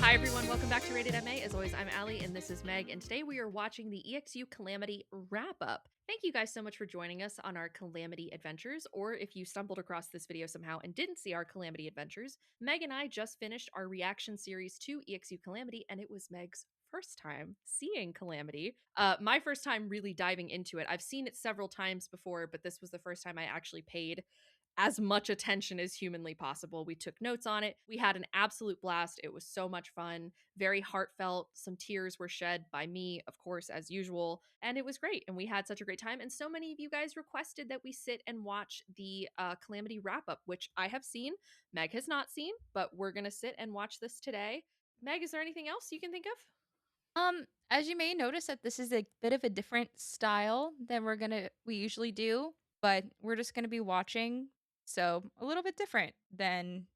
Hi everyone, welcome back to Rated MA. As always, I'm Allie and this is Meg, and today we are watching the EXU Calamity wrap-up. Thank you guys so much for joining us on our Calamity adventures, or if you stumbled across this video somehow and didn't see our Calamity adventures, Meg and I just finished our reaction series to EXU Calamity, and it was Meg's first time seeing Calamity. My first time really diving into it. I've seen it several times before, but this was the first time I actually paid as much attention as humanly possible. We took notes on it. We had an absolute blast. It was so much fun, very heartfelt. Some tears were shed by me, of course, as usual, and it was great. And we had such a great time. And so many of you guys requested that we sit and watch the Calamity wrap-up, which I have seen. Meg has not seen, but we're going to sit and watch this today. Meg, is there anything else you can think of? As you may notice that this is a bit of a different style than we usually do, but we're just gonna be watching, so a little bit different than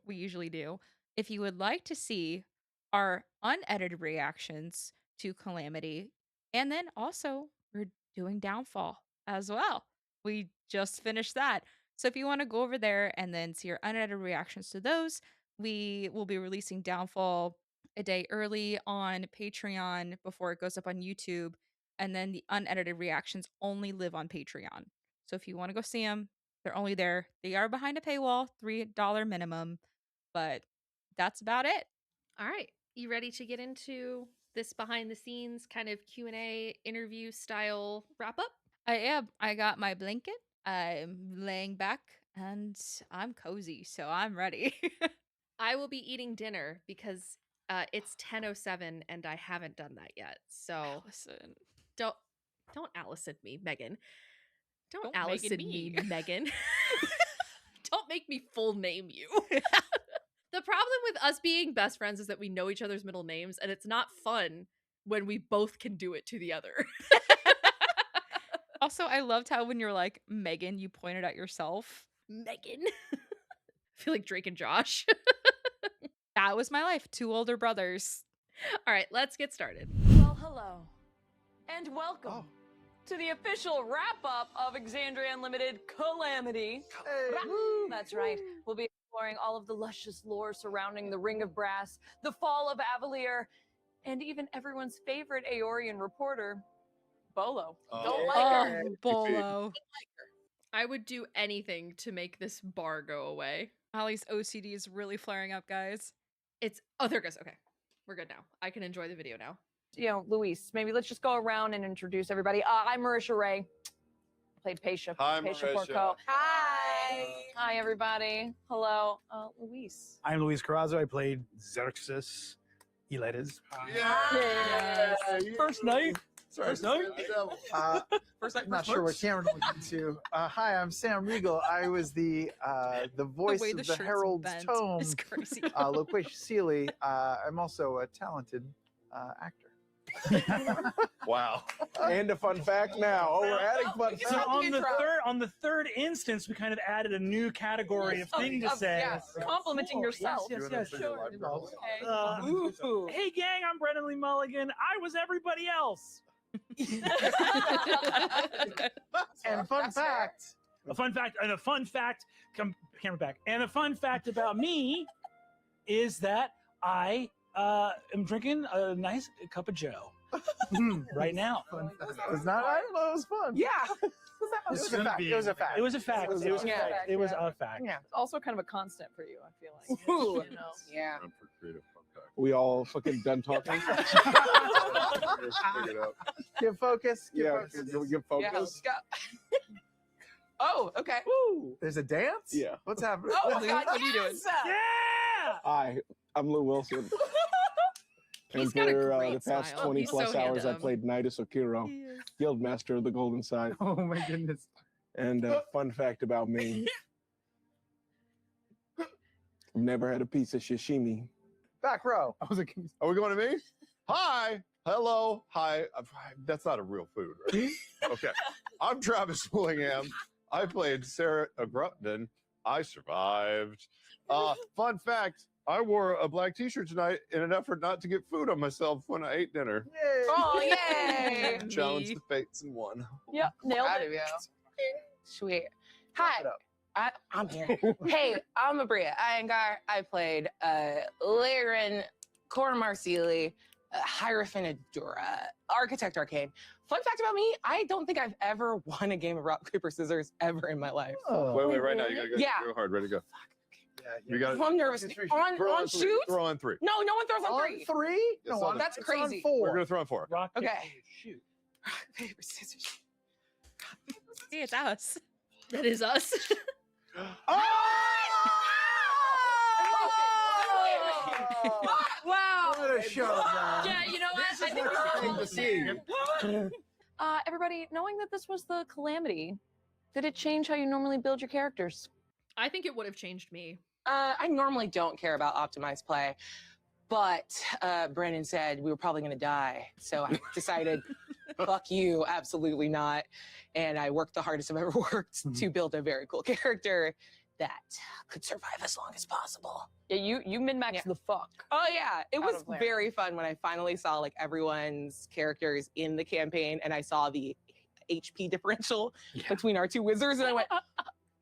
we usually do. If you would like to see our unedited reactions to Calamity, and then also we're doing Downfall as well. We just finished that. So if you want to go over there and then see our unedited reactions to those, we will be releasing Downfall a day early on Patreon before it goes up on YouTube. And then the unedited reactions only live on Patreon. So if you want to go see them, they're only there. They are behind a paywall, $3 minimum, but that's about it. All right. You ready to get into this behind the scenes kind of Q&A interview style wrap up? I am. I got my blanket. I'm laying back and I'm cozy, so I'm ready. I will be eating dinner because it's 10:07 and I haven't done that yet. So Listen. don't Allison me, Megan. Don't Allison me, Megan. Don't make me full name you. The problem with us being best friends is that we know each other's middle names, and it's not fun when we both can do it to the other. Also, I loved how when you're like, Megan, you pointed at yourself. Megan. I feel like Drake and Josh. That was my life. 2 older brothers. All right, let's get started. Well, hello, and welcome to the official wrap-up of Exandria Unlimited Calamity. Hey. That's right. We'll be exploring all of the luscious lore surrounding the Ring of Brass, the fall of Avalir, and even everyone's favorite Aeorian reporter, Bolo. Don't like her. Bolo. I would do anything to make this bar go away. Allie's OCD is really flaring up, guys. Oh, there it goes. Okay, we're good now. I can enjoy the video now. You know, Luis, maybe let's just go around and introduce everybody. I'm Marisha Ray. I played Pesa. Hi, Pesa Marisha. Porco. Hi. Hi, everybody. Hello. Luis. I'm Luis Carrazzo. I played Xerxes Elides. Yeah. First night. First night? First night. I'm not sure what camera to look into. Hi, I'm Sam Riegel. I was the voice way of the the shirt's Herald's bent Tome, is crazy. Loquacious Sealy. I'm also a talented actor. Wow. And a fun fact now. Oh, we're adding fun facts. So on the third instance, we kind of added a new category of thing to say. Yes. Complimenting yourself. Yes. Sure. Hey gang, I'm Brendan Lee Mulligan. I was everybody else. And fun fact. A fun fact. Camera back. And a fun fact about me is that I am drinking a nice cup of Joe right now. It was not. I don't know. It was fun. Yeah. It was a fact. It was a fact. It was a fact. It was a Yeah. fact. It was a fact. Yeah. It's also kind of a constant for you, I feel like. Ooh. You know? Yeah. For creative fun fact. We all fucking done talking? Give focus. Give Yeah, focus. can we give focus? Yeah, let's go. Oh, okay. Woo! There's a dance. Yeah. What's happening? Oh, my Lou, God, what are you doing? Yeah! Hi, I'm Lou Wilson. He's And got a for great the past smile. 20 He's plus so hours, I handsome. played Nidus Okiro, Guildmaster of the Golden Side. Oh my goodness. And fun fact about me, I've never had a piece of sashimi. Back row. Are we going to me? Hi. Hello. Hi. That's not a real food, right? Okay. I'm Travis Willingham. I played Sarah Agrupton. I survived. Fun fact, I wore a black t-shirt tonight in an effort not to get food on myself when I ate dinner. Yay. Oh, yay. Challenged the fates and won. Yep, nailed Proud it. of you. Sweet. Hi, I'm here. Hey, I'm Abria Iyengar. I played Lyran, Cora Marsili, Hierophant Adura, Architect Arcane. Fun fact about me, I don't think I've ever won a game of rock, paper, scissors ever in my life. Wait, right now. You gotta go. Yeah. Go hard. Ready to go. Yeah, You got I'm nervous. On three. shoot? Throw on 3. No one throws on three. On 3? Yes, No, on That's it's crazy. On 4. We're gonna throw on 4. Rock, Okay. paper, shoot. Rock, paper, scissors, shoot. See, it's us. That is us. Wow. What a show, man. Yeah, you know what? I think Thing to see. everybody, knowing that this was the Calamity, did it change how you normally build your characters? I think it would have changed me. I normally don't care about optimized play, but Brandon said we were probably going to die. So I decided, fuck you, absolutely not. And I worked the hardest I've ever worked to build a very cool character that could survive as long as possible. Yeah, you min-maxed Yeah. the fuck. Oh yeah, it Out was of there. very fun when I finally saw like everyone's characters in the campaign and I saw the HP differential between our two wizards and I went,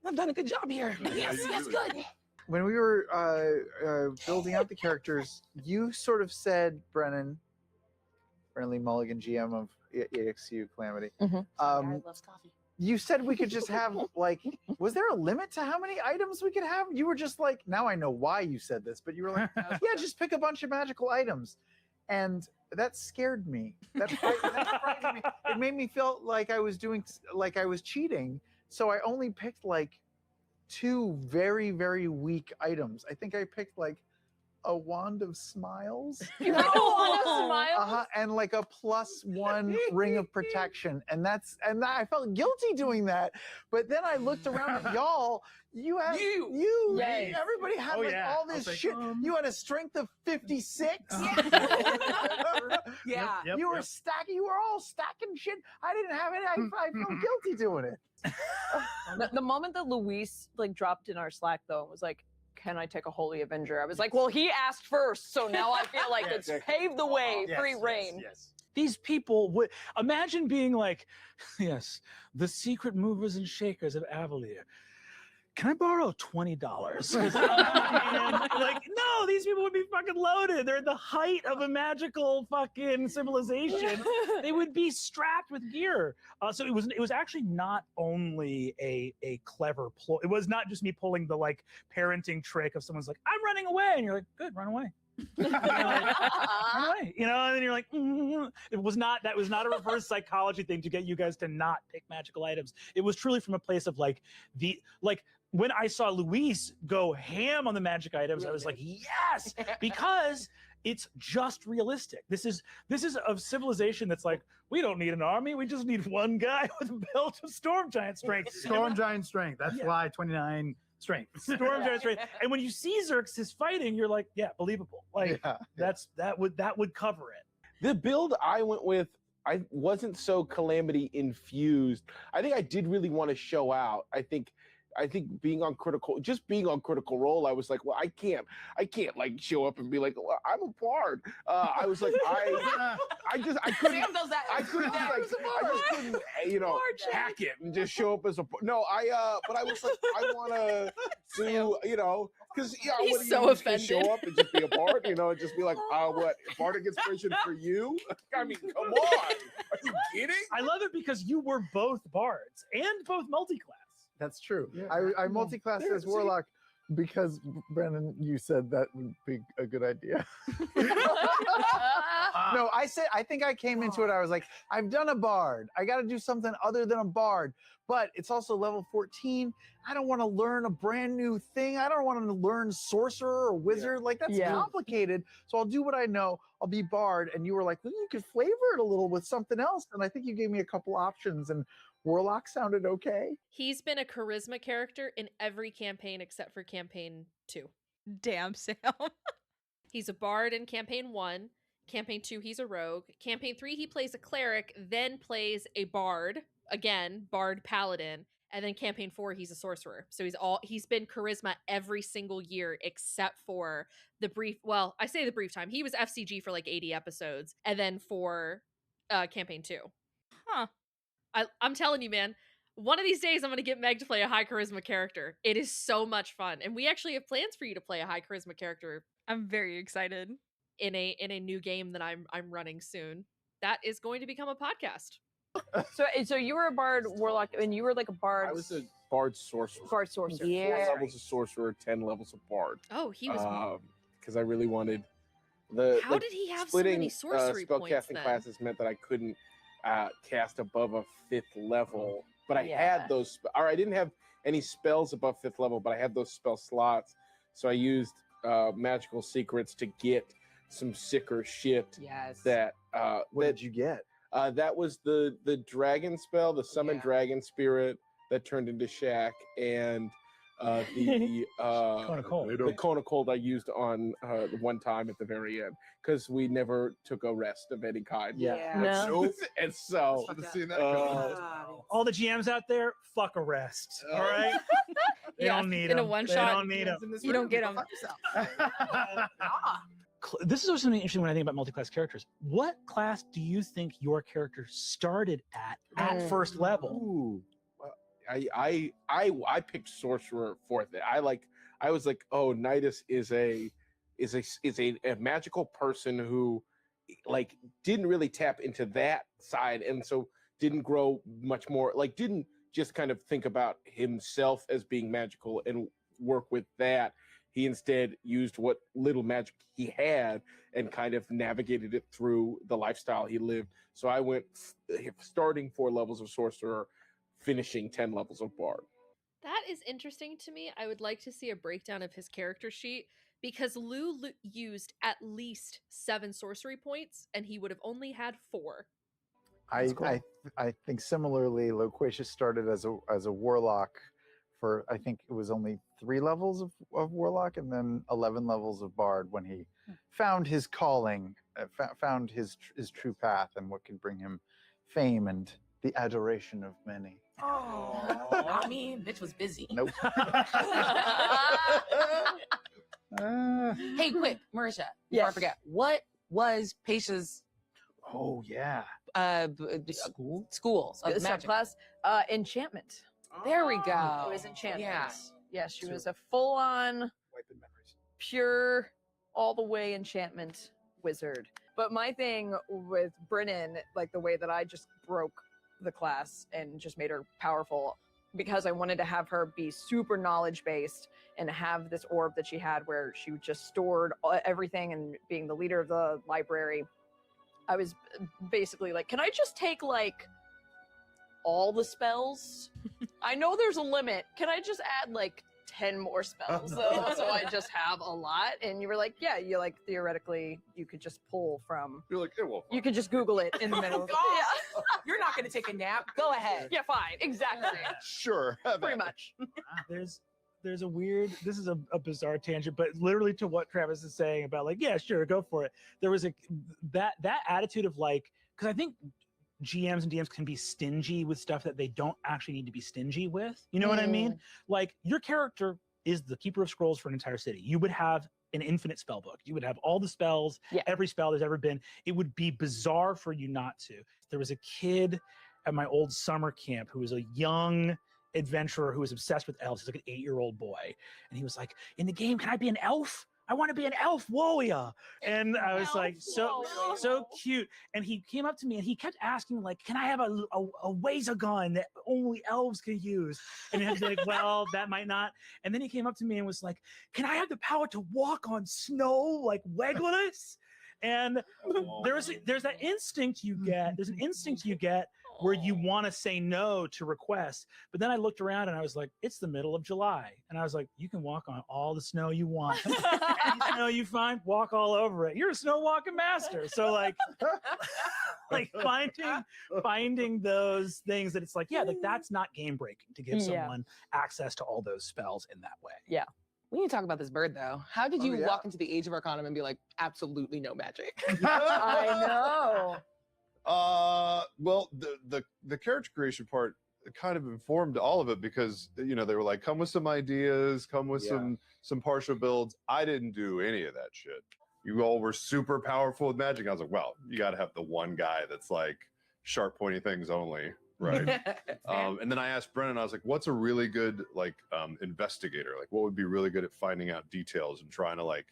I've done a good job here. Yes, you yes, do. good. When we were building out the characters, you sort of said, Brennan Lee Mulligan, GM of EXU Calamity. Guy loves coffee. You said we could just have like, was there a limit to how many items we could have? You were just like, now I know why you said this, but you were like, yeah, just pick a bunch of magical items. And that scared me. That frightened me. It made me feel like I was cheating. So I only picked like 2 very, very weak items. I think I picked like a wand of smiles. You picked a wand of smiles? And like a +1 ring of protection. And I felt guilty doing that. But then I looked around at y'all. You had Yes. everybody had all this shit. You had a strength of 56. Yeah. Yep, You were yep. stacking, you were all stacking shit. I didn't have it. I felt guilty doing it. The moment that Luis like dropped in our Slack though and was like, can I take a Holy Avenger? I was like, well, he asked first, so now I feel like it's paved the way, free reign. Yes. These people would imagine being like, yes, the secret movers and shakers of Avalir. Can I borrow $20? Like, no, these people would be fucking loaded. They're at the height of a magical fucking civilization. They would be strapped with gear. So it was actually not only a clever ploy. It was not just me pulling the like parenting trick of someone's like, I'm running away, and you're like, good, run away. Run away. You know, and then you're like, That was not a reverse psychology thing to get you guys to not pick magical items. It was truly from a place of like when I saw Luis go ham on the magic items, I was like, yes, because it's just realistic. This is a civilization that's like, we don't need an army. We just need one guy with a belt of storm giant strength. Storm giant strength. That's why 29 strength. Storm giant strength. And when you see Xerxes fighting, you're like, yeah, believable. Like that would cover it. The build I went with, I wasn't so Calamity infused. I think I did really want to show out. I think being on Critical Role, I was like, well, I can't like show up and be like, well, I'm a bard. I was like, I couldn't. Sam does that. I couldn't I just couldn't, hack it and just show up as a. No, but I was like, I want to do, because He's so offended. Show up and just be a bard, and just be like, what bardic inspiration for you? I mean, come on, are you kidding? I love it because you were both bards and both multi-class. That's true. Yeah. I multi-classed as Warlock because, Brennan, you said that would be a good idea. No, I think I came into it, I was like, I've done a bard. I got to do something other than a bard. But it's also level 14. I don't want to learn a brand new thing. I don't want to learn sorcerer or wizard. Like, that's complicated. So I'll do what I know. I'll be bard. And you were like, well, you could flavor it a little with something else. And I think you gave me a couple options. And Warlock sounded okay. He's been a charisma character in every campaign except for campaign 2. Damn, Sam. He's a bard in campaign 1. Campaign 2, he's a rogue. Campaign 3, he plays a cleric, then plays a bard. Again, bard paladin. And then campaign 4, he's a sorcerer. So he's been charisma every single year except for the brief, well, I say the brief time. He was FCG for like 80 episodes. And then for campaign 2. Huh. I'm telling you, man, One of these days, I'm going to get Meg to play a high charisma character. It is so much fun. And we actually have plans for you to play a high charisma character I'm very excited. in a new game that I'm running soon. That is going to become a podcast. So you were a bard warlock, and you were like a bard. I was a bard sorcerer. Bard sorcerer. Yeah. 4 levels of sorcerer, 10 levels of bard. Oh, he was. Because I really wanted the. How did he have so many sorcery points spellcasting then? classes meant that I couldn't cast above a 5th level, but I Yeah. had those. Or I didn't have any spells above 5th level, but I had those spell slots. So I used magical secrets to get some sicker shit. Yes. That What did you get? that was the dragon spell, the summon Yeah. dragon spirit that turned into Shaq, and the Cone of Cold. the cone of cold I used on one time at the very end because we never took a rest of any kind. Yeah. No. And so Should have seen that coming. All the GMs out there, fuck a rest. All right? They Yeah, don't need in a them. one They shot, don't need them. You don't get them. This is also something interesting when I think about multi-class characters. What class do you think your character started at first level? ooh, I picked sorcerer fourth. I was like, oh, Nidus is a magical person who like didn't really tap into that side, and so didn't grow much more. Like didn't just kind of think about himself as being magical and work with that. He instead used what little magic he had and kind of navigated it through the lifestyle he lived. So I went starting 4 levels of sorcerer, finishing 10 levels of bard. That is interesting to me. I would like to see a breakdown of his character sheet because Lou used at least 7 sorcery points and he would have only had 4. I think similarly, Loquacious started as a warlock for I think it was only 3 levels of warlock and then 11 levels of bard when he found his calling, found his true path and what could bring him fame and the adoration of many. Oh, not me. Bitch was busy. Nope. Hey, quick, Marisha, before I Yes. forget, what was Pesa's Oh yeah. schools of magic? Subclass, enchantment. There we go. It was enchantment. Yeah. Yes, she was a full-on, Wiping memories. pure, all the way enchantment wizard. But my thing with Brennan, like the way that I just broke the class and just made her powerful, because I wanted to have her be super knowledge based and have this orb that she had where she just stored everything and being the leader of the library. I was basically like, can I just take like all the spells? I know there's a limit. Can I just add like 10 more spells though, so I just have a lot? And you were like, yeah, you like theoretically you could just pull from. You're like, it will. You could just Google it in the middle. God. You're not going to take a nap. Go ahead. Yeah, fine, exactly. Sure. Pretty much. There's a weird, this is a bizarre tangent, but literally to what Travis is saying about like, yeah, sure, go for it. There was that attitude of like, because I think GMs and DMs can be stingy with stuff that they don't actually need to be stingy with. You know what I mean? Like your character is the keeper of scrolls for an entire city. You would have an infinite spell book. You would have all the spells, every spell there's ever been. It would be bizarre for you not to. There was a kid at my old summer camp who was a young adventurer who was obsessed with elves. He's like an 8-year-old boy. And he was like, in the game, can I be an elf? I want to be an elf warrior. And I was like, so cute. And he came up to me and he kept asking, like, can I have a laser gun that only elves can use? And I was like, well, that might not. And then he came up to me and was like, can I have the power to walk on snow like Legolas? And there's that instinct you get. There's an instinct you get where you want to say no to requests. But then I looked around and I was like, it's the middle of July. And I was like, you can walk on all the snow you want. Any snow you find, walk all over it. You're a snow walking master. So like finding those things that it's like, yeah, like that's not game breaking to give someone access to all those spells in that way. Yeah. We need to talk about this bird, though. How did you walk into the Age of Arcanum and be like, absolutely no magic? I know. Well, the character creation part kind of informed all of it because they were like, come with some ideas, come with some partial builds. I didn't do any of that shit. You all were super powerful with magic. I was like, well, you got to have the one guy that's like sharp, pointy things only. Right. And then I asked Brennan, I was like, what's a really good like investigator? Like what would be really good at finding out details and trying to like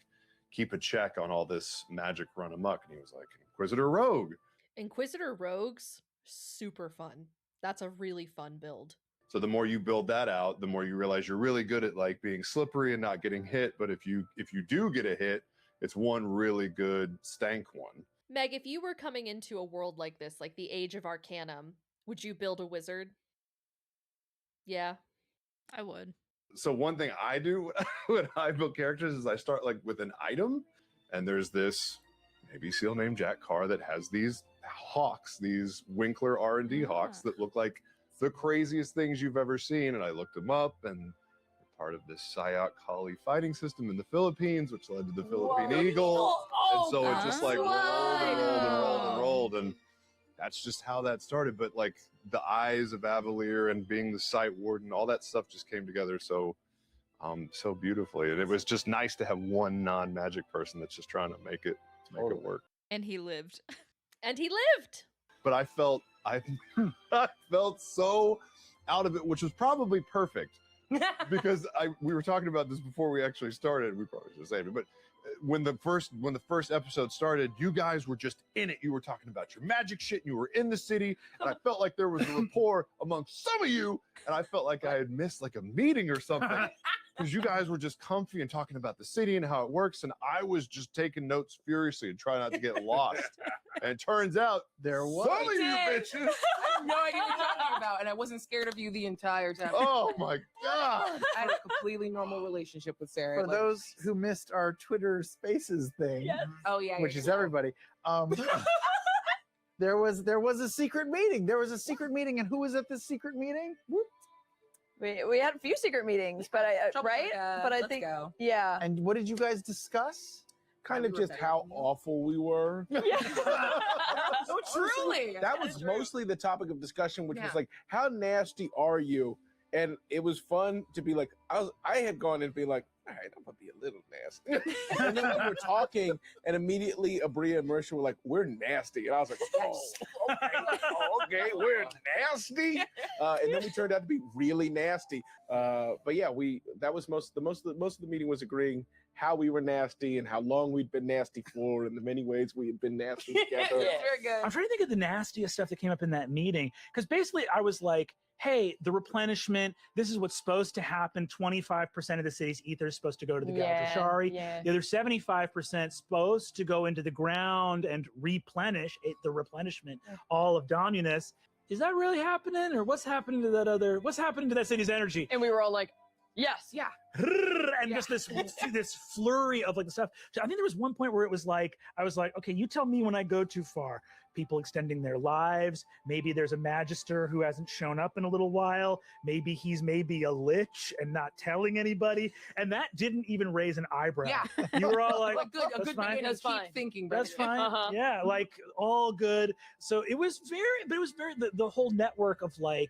keep a check on all this magic run amok? And he was like, Inquisitor Rogue. Inquisitor Rogues, super fun. That's a really fun build. So the more you build that out, the more you realize you're really good at like being slippery and not getting hit. But if you do get a hit, it's one really good stank one. Meg, if you were coming into a world like this, like the Age of Arcanum, would you build a wizard? Yeah. I would. So one thing I do when I build characters is I start like with an item, and there's this Navy SEAL named Jack Carr that has these hawks, these Winkler R&D hawks that look like the craziest things you've ever seen. And I looked them up, and they're part of this Sayat Kali fighting system in the Philippines, which led to the Philippine Eagle. And so it just like rolled and rolled and rolled and rolled. And that's just how that started. But like the eyes of Avalir and being the site warden, all that stuff just came together so beautifully. And it was just nice to have one non-magic person that's just trying to make it work. And he lived. And he lived. But I felt so out of it, which was probably perfect. Because we were talking about this before we actually started. We probably should save it, but when the first episode started, you guys were just in it. You were talking about your magic shit. And you were in the city, and I felt like there was a rapport among some of you, and I felt like I had missed like a meeting or something because you guys were just comfy and talking about the city and how it works, and I was just taking notes furiously and trying not to get lost. And it turns out there was some of you bitches. I have no idea what you're talking about, and I wasn't scared of you the entire time. Oh my god! I had a completely normal relationship with Sarah. For those who missed our Twitter Spaces thing, oh yeah, which is everybody, there was a secret meeting. There was a secret meeting, and who was at this secret meeting? We had a few secret meetings, but right? But I think yeah. And what did you guys discuss? Kind of just how awful we were. Oh, truly. That was mostly the topic of discussion, which was like, how nasty are you? And it was fun to be like, I had gone and be like, all right, I'm gonna be a little nasty. And then we were talking, and immediately Abria and Marisha were like, we're nasty. And I was like, okay, we're nasty. And then we turned out to be really nasty. But yeah, that was most of the meeting was agreeing how we were nasty and how long we'd been nasty for, and the many ways we had been nasty together. Very good. I'm trying to think of the nastiest stuff that came up in that meeting, because basically I was like, hey, the replenishment, this is what's supposed to happen. 25% of the city's ether is supposed to go to the Galatasaray. The other 75% supposed to go into the ground and replenish the replenishment, all of Dominus. Is that really happening? Or what's happening to that city's energy? And we were all like, yes, yeah. And just this flurry of like the stuff. I think there was one point where it was like, I was like, okay, you tell me when I go too far. People extending their lives. Maybe there's a magister who hasn't shown up in a little while. Maybe he's a lich and not telling anybody. And that didn't even raise an eyebrow. Yeah. You were all like, a good fine. That's fine. Keep thinking, but That's fine. Yeah, like all good. So it was very the whole network of like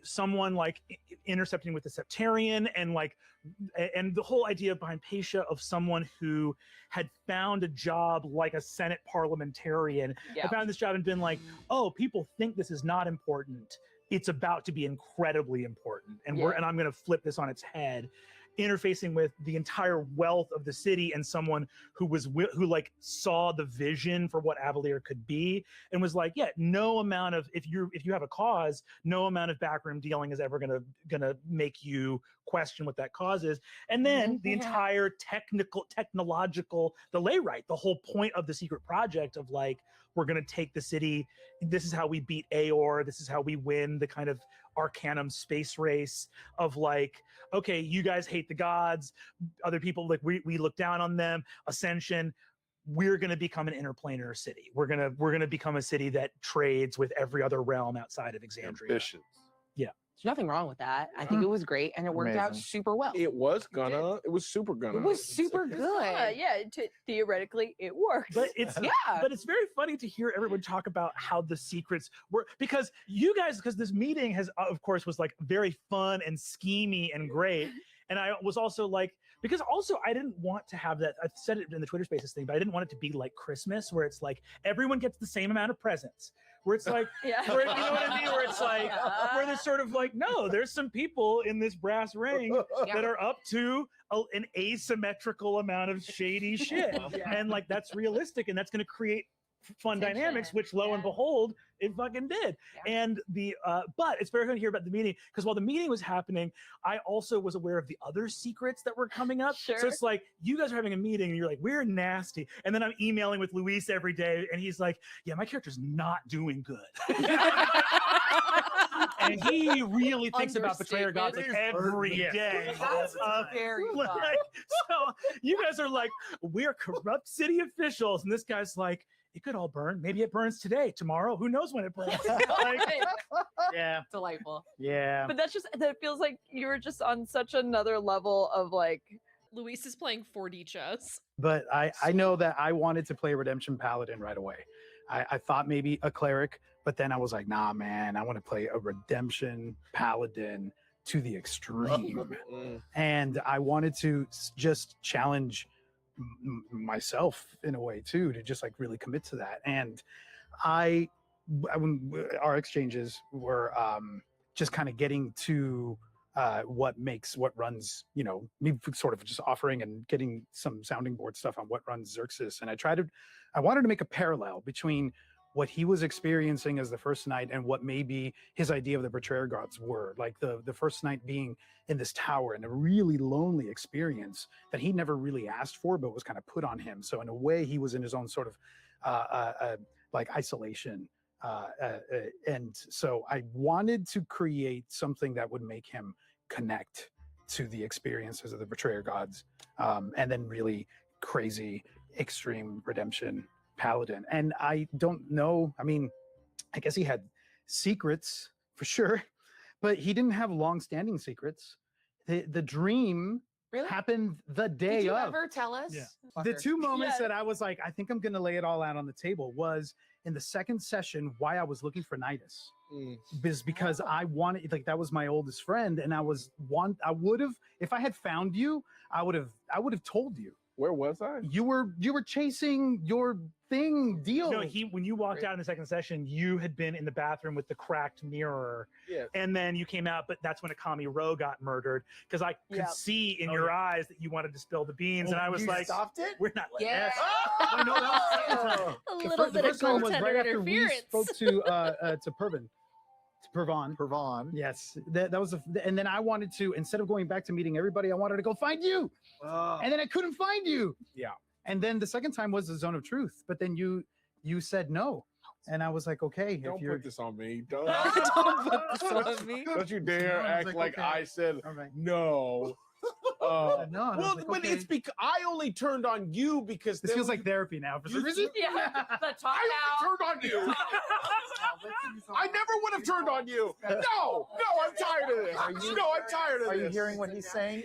someone like intercepting with the Septarian and the whole idea behind Pesa of someone who had found a job like a Senate parliamentarian, had found this job and been like, oh, people think this is not important. It's about to be incredibly important. And I'm going to flip this on its head. Interfacing with the entire wealth of the city and someone who like saw the vision for what Avalir could be and was like, yeah, no amount of if you have a cause, no amount of backroom dealing is ever gonna make you question what that cause is. And then the entire technological, the Layrite, the whole point of the secret project of like, we're gonna take the city. This is how we beat Aor. This is how we win the kind of Arcanum space race of like, okay, you guys hate the gods, other people like we look down on them. Ascension, we're going to become an interplanar city. We're going to become a city that trades with every other realm outside of Exandria. Ambitious. Yeah. There's nothing wrong with that. I think it was great, and it worked out super well. It was super gonna. It was super good. Theoretically, it worked. But it's but it's very funny to hear everyone talk about how the secrets were, because this meeting has, of course, was like very fun and schemy and great. And I was also like, because also I didn't want to have that. I've said it in the Twitter Spaces thing, but I didn't want it to be like Christmas, where it's like everyone gets the same amount of presents. Where it's like, where, you know what I mean? Where it's like, where there's sort of like, no, there's some people in this brass ring that are up to an asymmetrical amount of shady shit, and like that's realistic, and that's going to create fun dynamics, which lo and behold, it fucking did. And the but it's very good to hear about the meeting, because while the meeting was happening, I also was aware of the other secrets that were coming up. So it's like, you guys are having a meeting and you're like, we're nasty, and then I'm emailing with Luis every day and he's like, yeah, my character's not doing good. And he really thinks about betrayer gods like every day. That's very fun. So you guys are like, we're corrupt city officials, and this guy's like, it could all burn. Maybe it burns today, tomorrow. Who knows when it burns? Like, Yeah. Delightful. Yeah. But that feels like you were just on such another level of like. Luis is playing 4D chess. But I know that I wanted to play Redemption Paladin right away. I thought maybe a cleric, but then I was like, nah, man, I want to play a Redemption Paladin to the extreme. And I wanted to just challenge myself in a way too, to just like really commit to that. And our exchanges were just kind of getting to what runs, you know, me sort of just offering and getting some sounding board stuff on what runs Xerxes. And I wanted to make a parallel between what he was experiencing as the first knight and what maybe his idea of the betrayer gods were. Like the first knight being in this tower and a really lonely experience that he never really asked for, but was kind of put on him. So in a way, he was in his own sort of like isolation. And so I wanted to create something that would make him connect to the experiences of the betrayer gods, and then really crazy, extreme redemption paladin. And I don't know, I mean, I guess he had secrets for sure, but he didn't have long-standing secrets. The dream happened the day Did you of. ever tell us? The two moments that I was like, I think I'm going to lay it all out on the table was in the second session, why I was looking for Nidus. Is because I wanted, like, that was my oldest friend, and I would have, if I had found you, I would have told you. Where was I? You were chasing your thing deal. No, when you walked out in the second session, you had been in the bathroom with the cracked mirror. And then you came out, but that's when Akami Ro got murdered, because I could see in your eyes that you wanted to spill the beans, and I was like, stopped it? we're not letting Yeah. that. No, that was the second time. A little bit of goaltender interference. We spoke to Pervon. Yes, that was and then I wanted to, instead of going back to meeting everybody, I wanted to go find you, and then I couldn't find you. Yeah. And then the second time was the Zone of Truth, but then you said no, and I was like, okay, Don't put this on me. Don't put this on me. Don't you dare act like I said no. No, well, like, but okay. it's because I only turned on you because This feels like therapy now. For some reason. The talk I only turned on you. I never would have turned on you. No, I'm tired of this. I'm tired of this. Are you hearing what he's saying?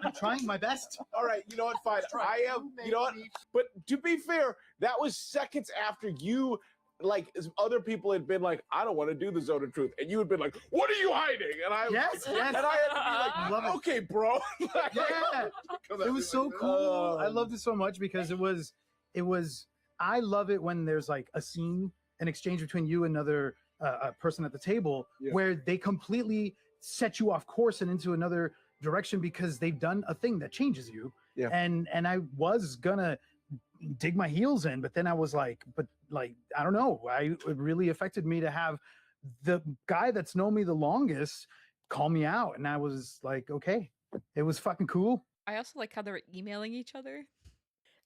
I'm trying my best. All right, you know what? Fine. I am. You know what? But to be fair, that was seconds after you. Like other people had been like, I don't want to do the Zone of Truth, and you had been like, what are you hiding? And I Yes. and I had to be like, okay, bro. Yeah, it was so cool. I loved it so much because it was. I love it when there's like a scene, an exchange between you and another person at the table, where they completely set you off course and into another direction because they've done a thing that changes you. Yeah. And I was gonna dig my heels in, but then I was like, I don't know. It really affected me to have the guy that's known me the longest call me out, and I was like, okay, it was fucking cool. I also like how they were emailing each other.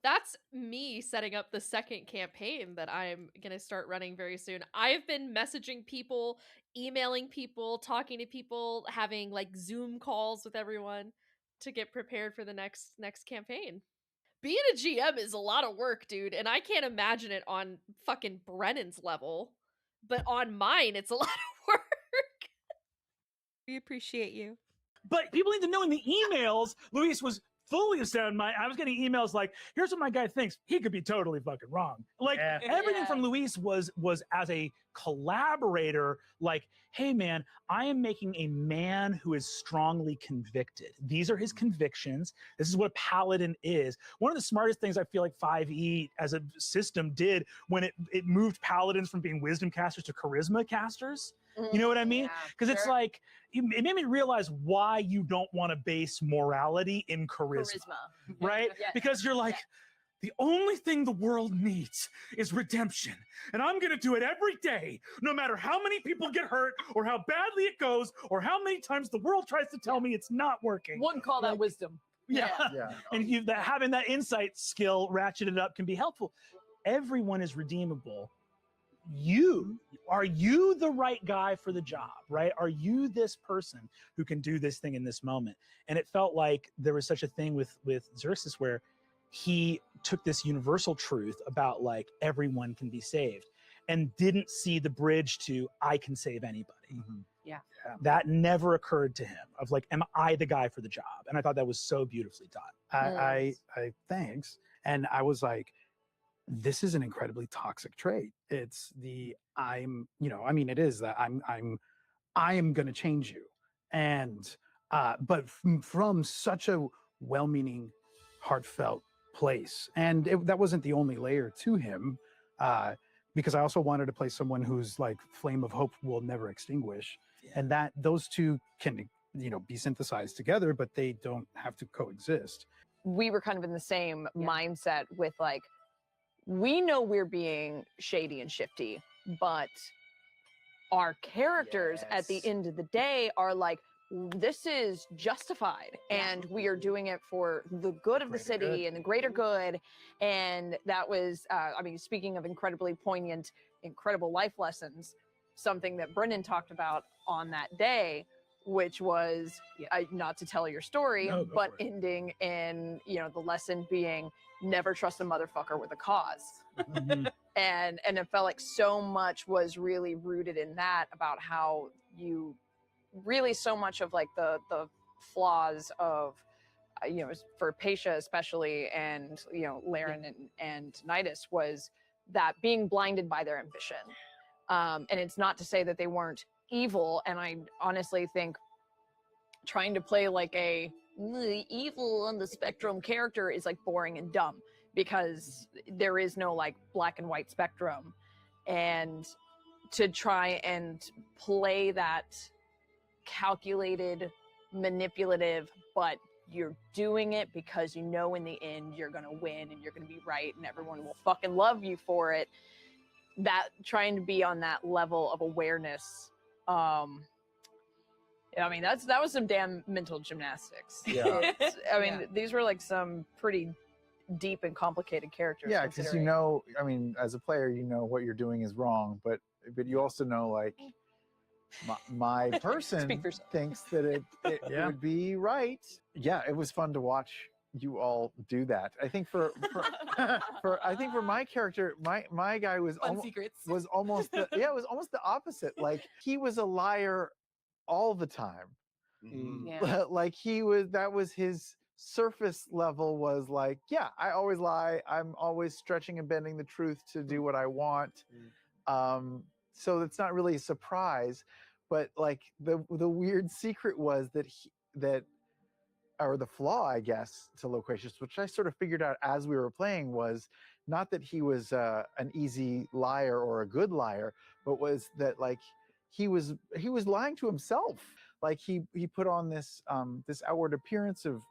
That's me setting up the second campaign that I'm going to start running very soon. I've been messaging people, emailing people, talking to people, having like Zoom calls with everyone to get prepared for the next campaign. Being a GM is a lot of work, dude, and I can't imagine it on fucking Brennan's level, but on mine, it's a lot of work. We appreciate you. But people need to know in the emails, Luis was fully of sound mind. I was getting emails like, here's what my guy thinks. He could be totally fucking wrong. Like everything from Luis was as a collaborator, like, hey man, I am making a man who is strongly convicted. These are his convictions. This is what a paladin is. One of the smartest things I feel like 5e as a system did when it moved paladins from being wisdom casters to charisma casters. You know what I mean? Because it's like, it made me realize why you don't want to base morality in charisma. Right? Because you're like, the only thing the world needs is redemption. And I'm going to do it every day, no matter how many people get hurt or how badly it goes or how many times the world tries to tell me it's not working. Wouldn't call that wisdom. Yeah. And having that insight skill ratcheted up can be helpful. Everyone is redeemable. Are you the right guy for the job, right? Are you this person who can do this thing in this moment? And it felt like there was such a thing with Xerxes where he took this universal truth about like everyone can be saved and didn't see the bridge to I can save anybody. That never occurred to him of like, am I the guy for the job? And I thought that was so beautifully done. I thanks. And I was like, this is an incredibly toxic trait. It's the it is that I am going to change you. And but from such a well-meaning, heartfelt place. And that wasn't the only layer to him, because I also wanted to play someone whose like flame of hope will never extinguish. And that those two can, be synthesized together, but they don't have to coexist. We were kind of in the same mindset with like, we know we're being shady and shifty, but our characters at the end of the day are like, this is justified and we are doing it for the good of the city and the greater good. And that was, speaking of incredibly poignant, incredible life lessons, something that Brendan talked about on that day, which was not to tell your story, but ending in, the lesson being never trust a motherfucker with a cause. And it felt like so much was really rooted in that, about how you really so much of like the flaws of, for Pesa especially, and, Laren and Nidus, was that being blinded by their ambition. And it's not to say that they weren't evil. And I honestly think trying to play like a evil on the spectrum character is like boring and dumb, because there is no like black and white spectrum. And to try and play that calculated, manipulative, but you're doing it because in the end you're gonna win and you're gonna be right and everyone will fucking love you for it. That trying to be on that level of awareness, that was some damn mental gymnastics. These were like some pretty deep and complicated characters. Yeah, because as a player, what you're doing is wrong, but you also know like my person thinks that it would be right. Yeah, it was fun to watch you all do that. I think for my character, my guy was almost the opposite. Like he was a liar all the time. Like that was his surface level, was like, yeah, I always lie. I'm always stretching and bending the truth to do what I want. So it's not really a surprise, but like the weird secret was or the flaw, I guess, to Loquacious, which I sort of figured out as we were playing, was not that he was an easy liar or a good liar, but was that like he was lying to himself. Like he put on this outward appearance of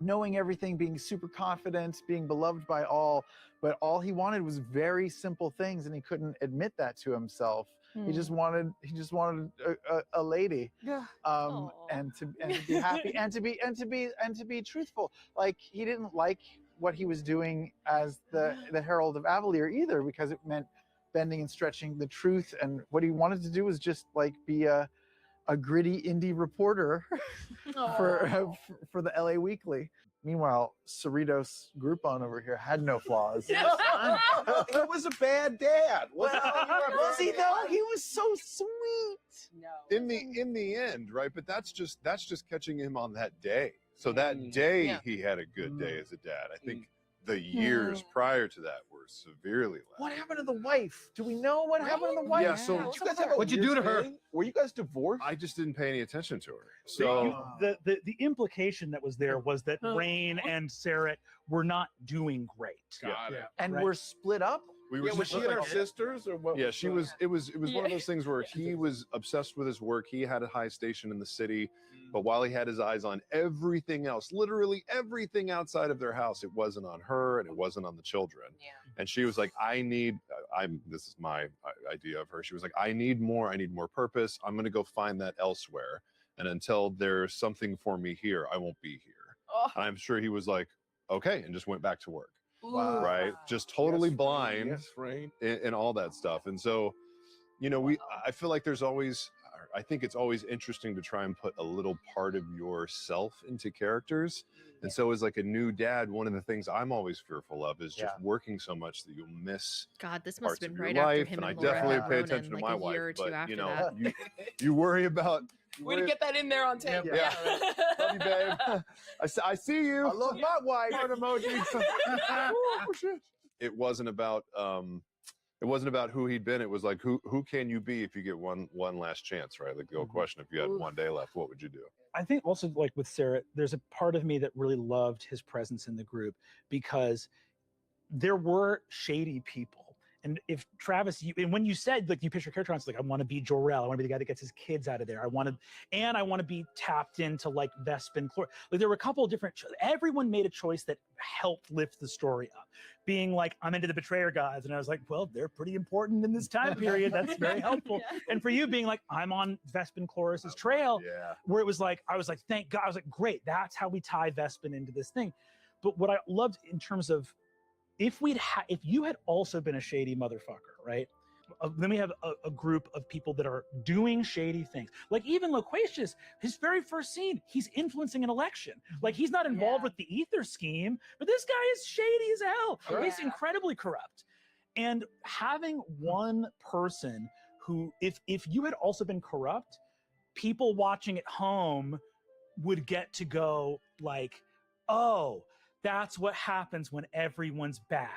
knowing everything, being super confident, being beloved by all, but all he wanted was very simple things, and he couldn't admit that to himself. He just wanted a lady, and to be happy, and to be truthful. Like he didn't like what he was doing as the Herald of Avalir either, because it meant bending and stretching the truth. And what he wanted to do was just like be a gritty indie reporter for the LA Weekly. Meanwhile, Cerritos Groupon over here had no flaws. He was a bad dad. Was he though? He was so sweet. No. In the end, right? But that's just catching him on that day. So that day Yeah. he had a good day as a dad. I think the years prior to that were severely less. What happened to the wife? Do we know what happened to the wife? Yeah, so Did you guys have a What'd you do weird to her? thing? Were you guys divorced? I just didn't pay any attention to her. So So the implication that was there was that Rain and Sarah were not doing great. Got it. And Right. we're split up? we were Yeah, was she and her sisters or what? Yeah, was she going was. on? It was one of those things where he was obsessed with his work. He had a high station in the city, but while he had his eyes on everything else, literally everything outside of their house, it wasn't on her and it wasn't on the children. Yeah. And she was like, "I need. This is my idea of her. She was like, I need more. I need more purpose. I'm going to go find that elsewhere. And until there's something for me here, I won't be here." Oh. And I'm sure he was like, "Okay," and just went back to work. Wow. Right? Just totally Yes, blind Yes, Rain. and all that stuff. And so, I feel like there's always, I think it's always interesting to try and put a little part of yourself into characters. And so as like a new dad, one of the things I'm always fearful of is just working so much that you'll miss God, this must parts have of been your right after life. him And I and Laura definitely had pay Ronan, attention to like my a wife, year or two but after that. you worry about. Way to get that in there on tape. Yeah. Love you, babe. I see you. I love my wife. Heart emoji. Oh, shit. It wasn't about who he'd been. It was like who can you be if you get one last chance, right? Like the old question: if you had one day left, what would you do? I think also like with Sarah, there's a part of me that really loved his presence in the group because there were shady people. And if Travis, and when you said like you pitched your character on, it's like I want to be Jor-El, I want to be the guy that gets his kids out of there. I want to be tapped into like Vespin. Like there were a couple of different. Everyone made a choice that helped lift the story up. Being like I'm into the betrayer gods, and I was like, well, they're pretty important in this time period. That's very helpful. And for you being like I'm on Vespin Chloris's trail, where it was like I was like thank God. I was like great. That's how we tie Vespin into this thing. But what I loved in terms of if you had also been a shady motherfucker, right? Then we have a group of people that are doing shady things. Like even Loquacious, his very first scene, he's influencing an election. Like he's not involved with the ether scheme, but this guy is shady as hell. Sure. He's incredibly corrupt. And having one person who, if you had also been corrupt, people watching at home would get to go like, oh, that's what happens when everyone's bad.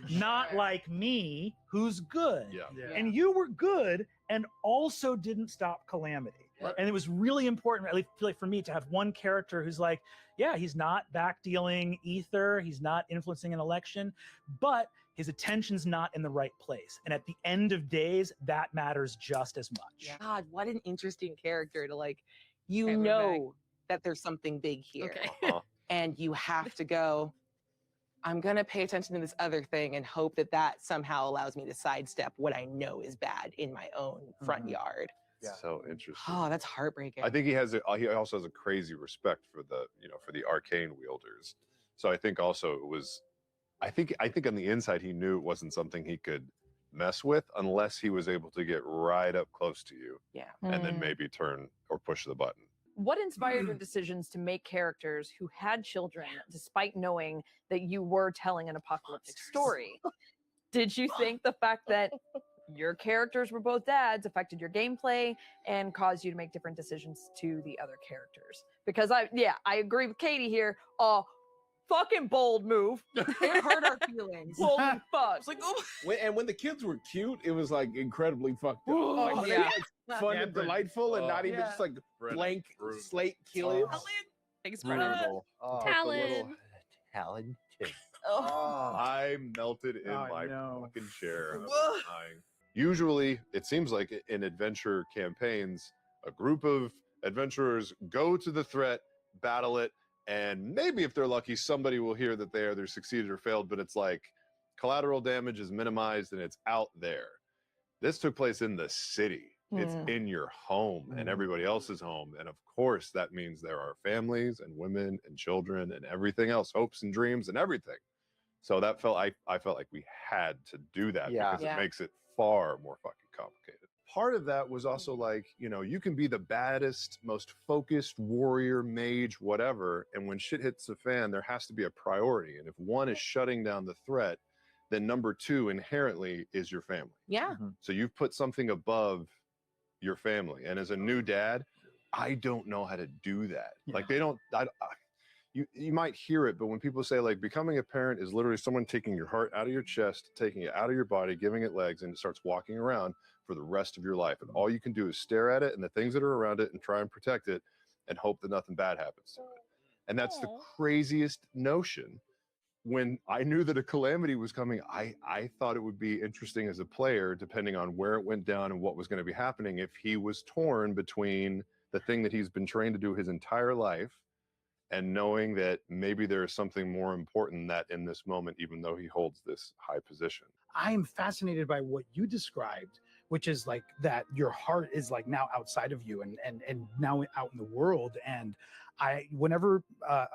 Not like me, who's good. And you were good and also didn't stop Calamity. And it was really important, I feel like for me, to have one character who's like, yeah, he's not backdealing ether, he's not influencing an election, but his attention's not in the right place. And at the end of days, that matters just as much. God, what an interesting character to like, you know that there's something big here. Okay. And you have to go, I'm going to pay attention to this other thing and hope that somehow allows me to sidestep what I know is bad in my own front yard. So interesting. Oh, that's heartbreaking. I think he also has a crazy respect for the arcane wielders. So I think also it was, I think on the inside he knew it wasn't something he could mess with unless he was able to get right up close to you. Yeah. And then maybe turn or push the button. What inspired your decisions to make characters who had children despite knowing that you were telling an apocalyptic story? Did you think the fact that your characters were both dads affected your gameplay and caused you to make different decisions to the other characters? Because I agree with Katie here. Fucking bold move. It hurt our feelings. Holy fuck. It's like, oh. When the kids were cute, it was like incredibly fucked up. Like, when they yeah. were, like, fun and delightful and not even just like blank slate killing. Thanks, Brutal. Talon. Talented. Oh. I melted in Oh, my no. fucking chair. I was dying. Usually, it seems like in adventure campaigns, a group of adventurers go to the threat, battle it, and maybe if they're lucky, somebody will hear that they either succeeded or failed, but it's like collateral damage is minimized and it's out there. This took place in the city. It's in your home and everybody else's home. And of course, that means there are families and women and children and everything else, hopes and dreams and everything. So that I felt like we had to do that because it makes it far more fucking complicated. Part of that was also like, you can be the baddest, most focused warrior, mage, whatever. And when shit hits the fan, there has to be a priority. And if one is shutting down the threat, then number two inherently is your family. Yeah. So you've put something above your family. And as a new dad, I don't know how to do that. Like you might hear it, but when people say like becoming a parent is literally someone taking your heart out of your chest, taking it out of your body, giving it legs, and it starts walking around for the rest of your life. And all you can do is stare at it and the things that are around it and try and protect it and hope that nothing bad happens to it. And that's the craziest notion. When I knew that a Calamity was coming, I thought it would be interesting as a player, depending on where it went down and what was going to be happening, if he was torn between the thing that he's been trained to do his entire life and knowing that maybe there is something more important than that in this moment, even though he holds this high position. I am fascinated by what you described, which is like that your heart is like now outside of you and now out in the world. And whenever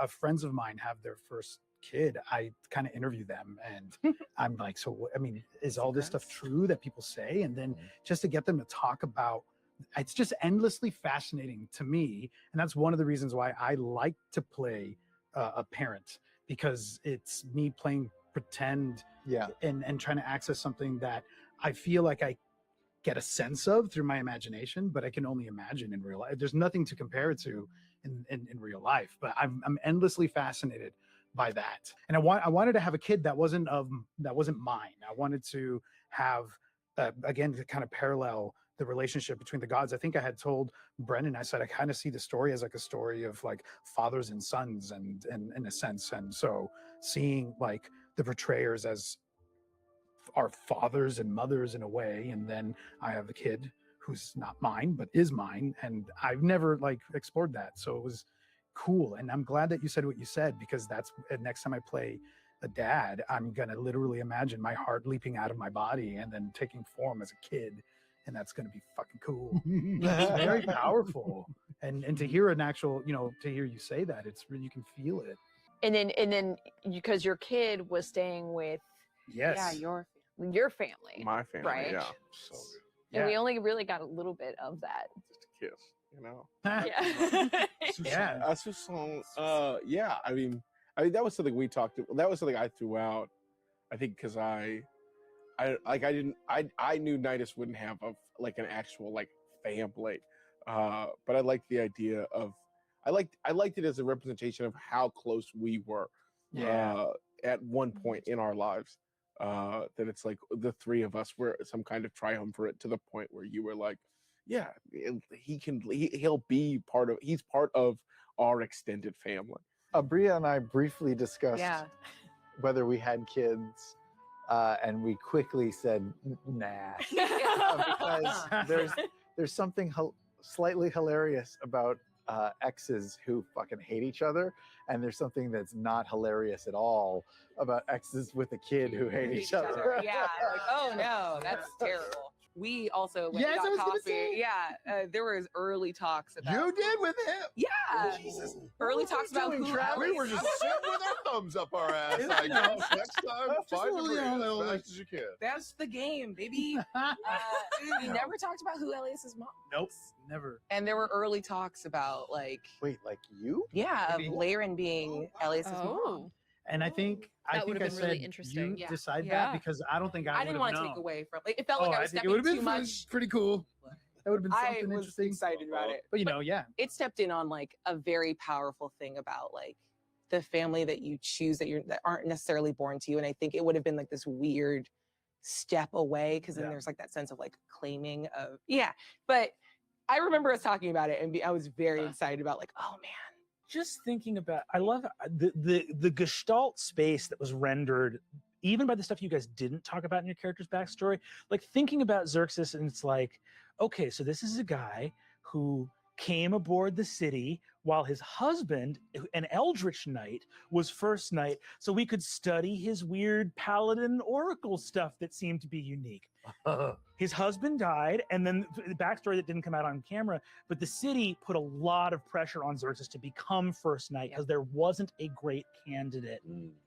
friends of mine have their first kid, I kind of interview them and I'm like, so I mean, is all this stuff true that people say? And then just to get them to talk about, it's just endlessly fascinating to me. And that's one of the reasons why I like to play a parent, because it's me playing pretend and trying to access something that I feel like I get a sense of through my imagination, but I can only imagine in real life. There's nothing to compare it to in real life, but I'm endlessly fascinated by that. And I wanted to have a kid that wasn't mine. I wanted to have again to kind of parallel the relationship between the gods. I think I had told Brendan, I said I kind of see the story as like a story of like fathers and sons, and in a sense, and so seeing like the betrayers as our fathers and mothers in a way, and then I have the kid who's not mine but is mine, and I've never like explored that, so it was cool. And I'm glad that you said what you said, because that's next time I play a dad, I'm gonna literally imagine my heart leaping out of my body and then taking form as a kid, and that's gonna be fucking cool. It's very powerful, and to hear an actual, to hear you say that, it's really, you can feel it. And then because your kid was staying with Yes. your family, My family, right? yeah. So And we only really got a little bit of that. just a kiss, you know. Yeah. Yeah. That's just so. Yeah. I mean, that was something we talked. That was something I threw out. I think because I knew Nidus wouldn't have an actual like family, but I liked the idea of. I liked it as a representation of how close we were. At one point in our lives, that it's like the three of us were some kind of triumvirate, to the point where you were like, yeah, he'll be he's part of our extended family. Bria and I briefly discussed whether we had kids, and we quickly said nah, because there's something slightly hilarious about exes who fucking hate each other, and there's something that's not hilarious at all about exes with a kid who hate each other. Yeah, like, oh no, that's terrible. We also went and got coffee. Yeah, there was early talks about. You did with him? Yeah, Jesus. early talks about who. We were just sitting with our thumbs up our ass. Like, next time, find the ring as fast as you can. That's the game, baby. We never talked about who Elias's mom. Nope, never. And there were early talks about like. Wait, like you? Yeah, of Laren being Elias's mom. And I think That would I have been really said interesting. you decide that, because I don't think I didn't would want have to take known. away from. Like, it felt like I was think it stepping would have too been much. pretty cool. That would have been I something was interesting. excited about it. But It stepped in on like a very powerful thing about like the family that you choose that aren't necessarily born to you. And I think it would have been like this weird step away, because then there's like that sense of like claiming of But I remember us talking about it, and I was very excited about like, oh man. Just thinking about, I love the gestalt space that was rendered, even by the stuff you guys didn't talk about in your character's backstory. Like thinking about Xerxes, and it's like, okay, so this is a guy who came aboard the city while his husband, an eldritch knight, was first knight, so we could study his weird paladin oracle stuff that seemed to be unique. His husband died, and then the backstory that didn't come out on camera, but the city put a lot of pressure on Xerxes to become first knight, because there wasn't a great candidate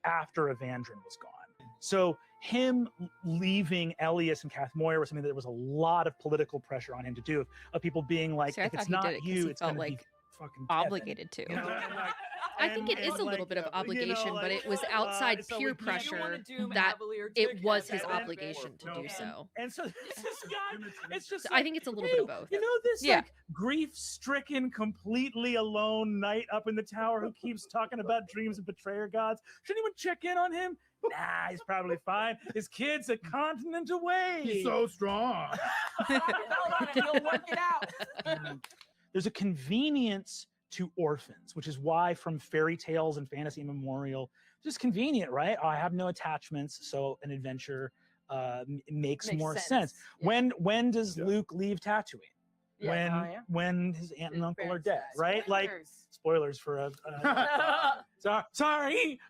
after Evandrin was gone. So him leaving Elias and Kath Moira was something that there was a lot of political pressure on him to do, of people being like, See, I if thought it's he not did it 'cause you, he it's felt going to like be fucking obligated to. Kevin. You know, and like, I think it is a little bit of obligation, but it was outside so peer we can't- pressure doom that Avalier it was together. his obligation to do so. And so this guy, it's just. I think it's a little bit of both. You know this Yeah. like grief-stricken, completely alone knight up in the tower who keeps talking about dreams of betrayer gods. Should anyone check in on him? Nah, he's probably fine. His kid's a continent away. He's so strong. Hold on, he'll work it out. There's a convenience to orphans, which is why from fairy tales and fantasy immemorial, just convenient, right? I have no attachments, so an adventure makes more sense. Yeah. When does Luke leave Tatooine? Yeah. When his aunt and uncle are dead, Spoilers. right? Like spoilers for sorry.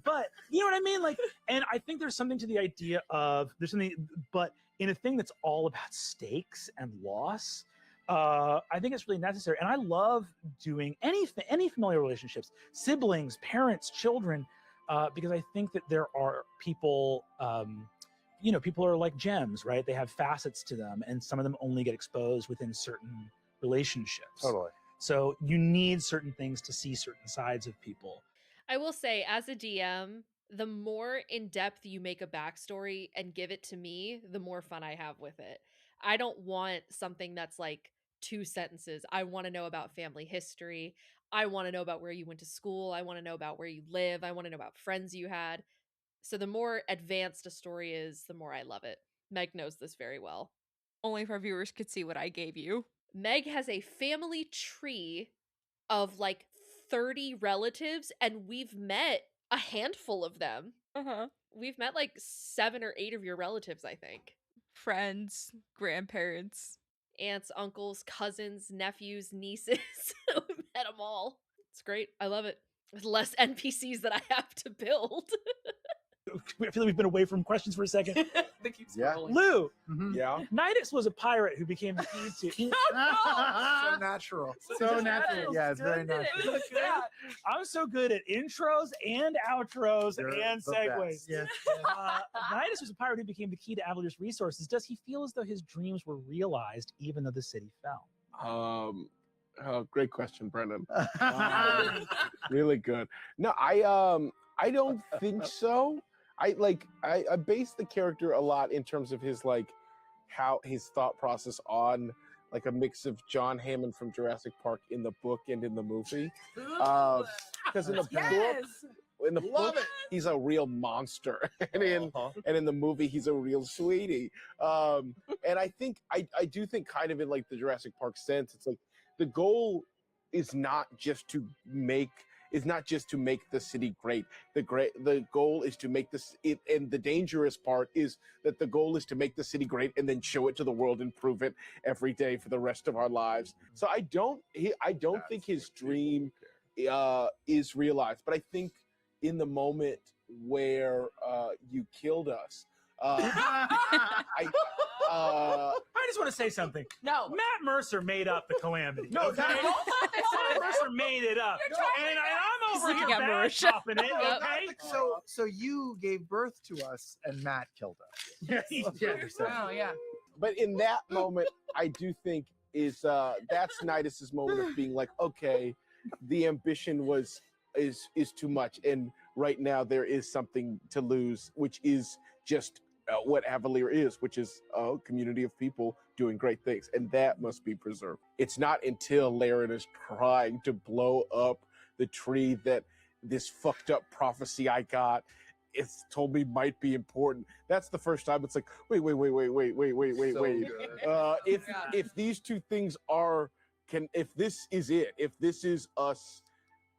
But you know what I mean? Like, and I think there's something to the idea of but in a thing that's all about stakes and loss, I think it's really necessary. And I love doing any familiar relationships, siblings, parents, children, because I think that there are people, people are like gems, right? They have facets to them, and some of them only get exposed within certain relationships. Totally. So you need certain things to see certain sides of people. I will say, as a DM, the more in depth you make a backstory and give it to me, the more fun I have with it. I don't want something that's like 2 sentences. I want to know about family history. I want to know about where you went to school. I want to know about where you live. I want to know about friends you had. So the more advanced a story is, the more I love it. Meg knows this very well. Only if our viewers could see what I gave you. Meg has a family tree of like 30 relatives, and we've met a handful of them. We've met like 7 or 8 of your relatives, I think. Friends, grandparents, aunts, uncles, cousins, nephews, nieces. We met them all. It's great. I love it. With less NPCs that I have to build. I feel like we've been away from questions for a second. They keep Yeah. scrolling. Lou, Yeah. Nidus was a pirate who became the key to. So natural. So natural. Yeah, it's very natural. Yeah. I'm so good at intros and outros You're and the segues. best. Yes. Nidus was a pirate who became the key to Avalir's resources. Does he feel as though his dreams were realized even though the city fell? Great question, Brendan. Really good. No, I don't think so. I base the character a lot in terms of his how his thought process on like a mix of John Hammond from Jurassic Park in the book and in the movie. Because in the book, he's a real monster, and in the movie, he's a real sweetie. And I think I do think kind of in like the Jurassic Park sense, it's like the goal is not just to make the city great. The goal is to make this it, and the dangerous part is that the goal is to make the city great and then show it to the world and prove it every day for the rest of our lives. So I don't think his dream is realized, but I think in the moment where you killed us, I just want to say something. No. Matt Mercer made up the Calamity. No, okay? that- Matt Mercer made it up. And I'm over looking here at bad Marisha. chopping it, okay? So you gave birth to us, and Matt killed us. Oh, yeah. But in that moment, I do think that's Nidus's moment of being like, okay, the ambition is too much, and right now there is something to lose, which is just what Avalir is, which is a community of people doing great things, and that must be preserved. It's not until Laren is trying to blow up the tree that this fucked up prophecy I got, it's told me might be important. That's the first time it's like, wait. If these two things if this is it, if this is us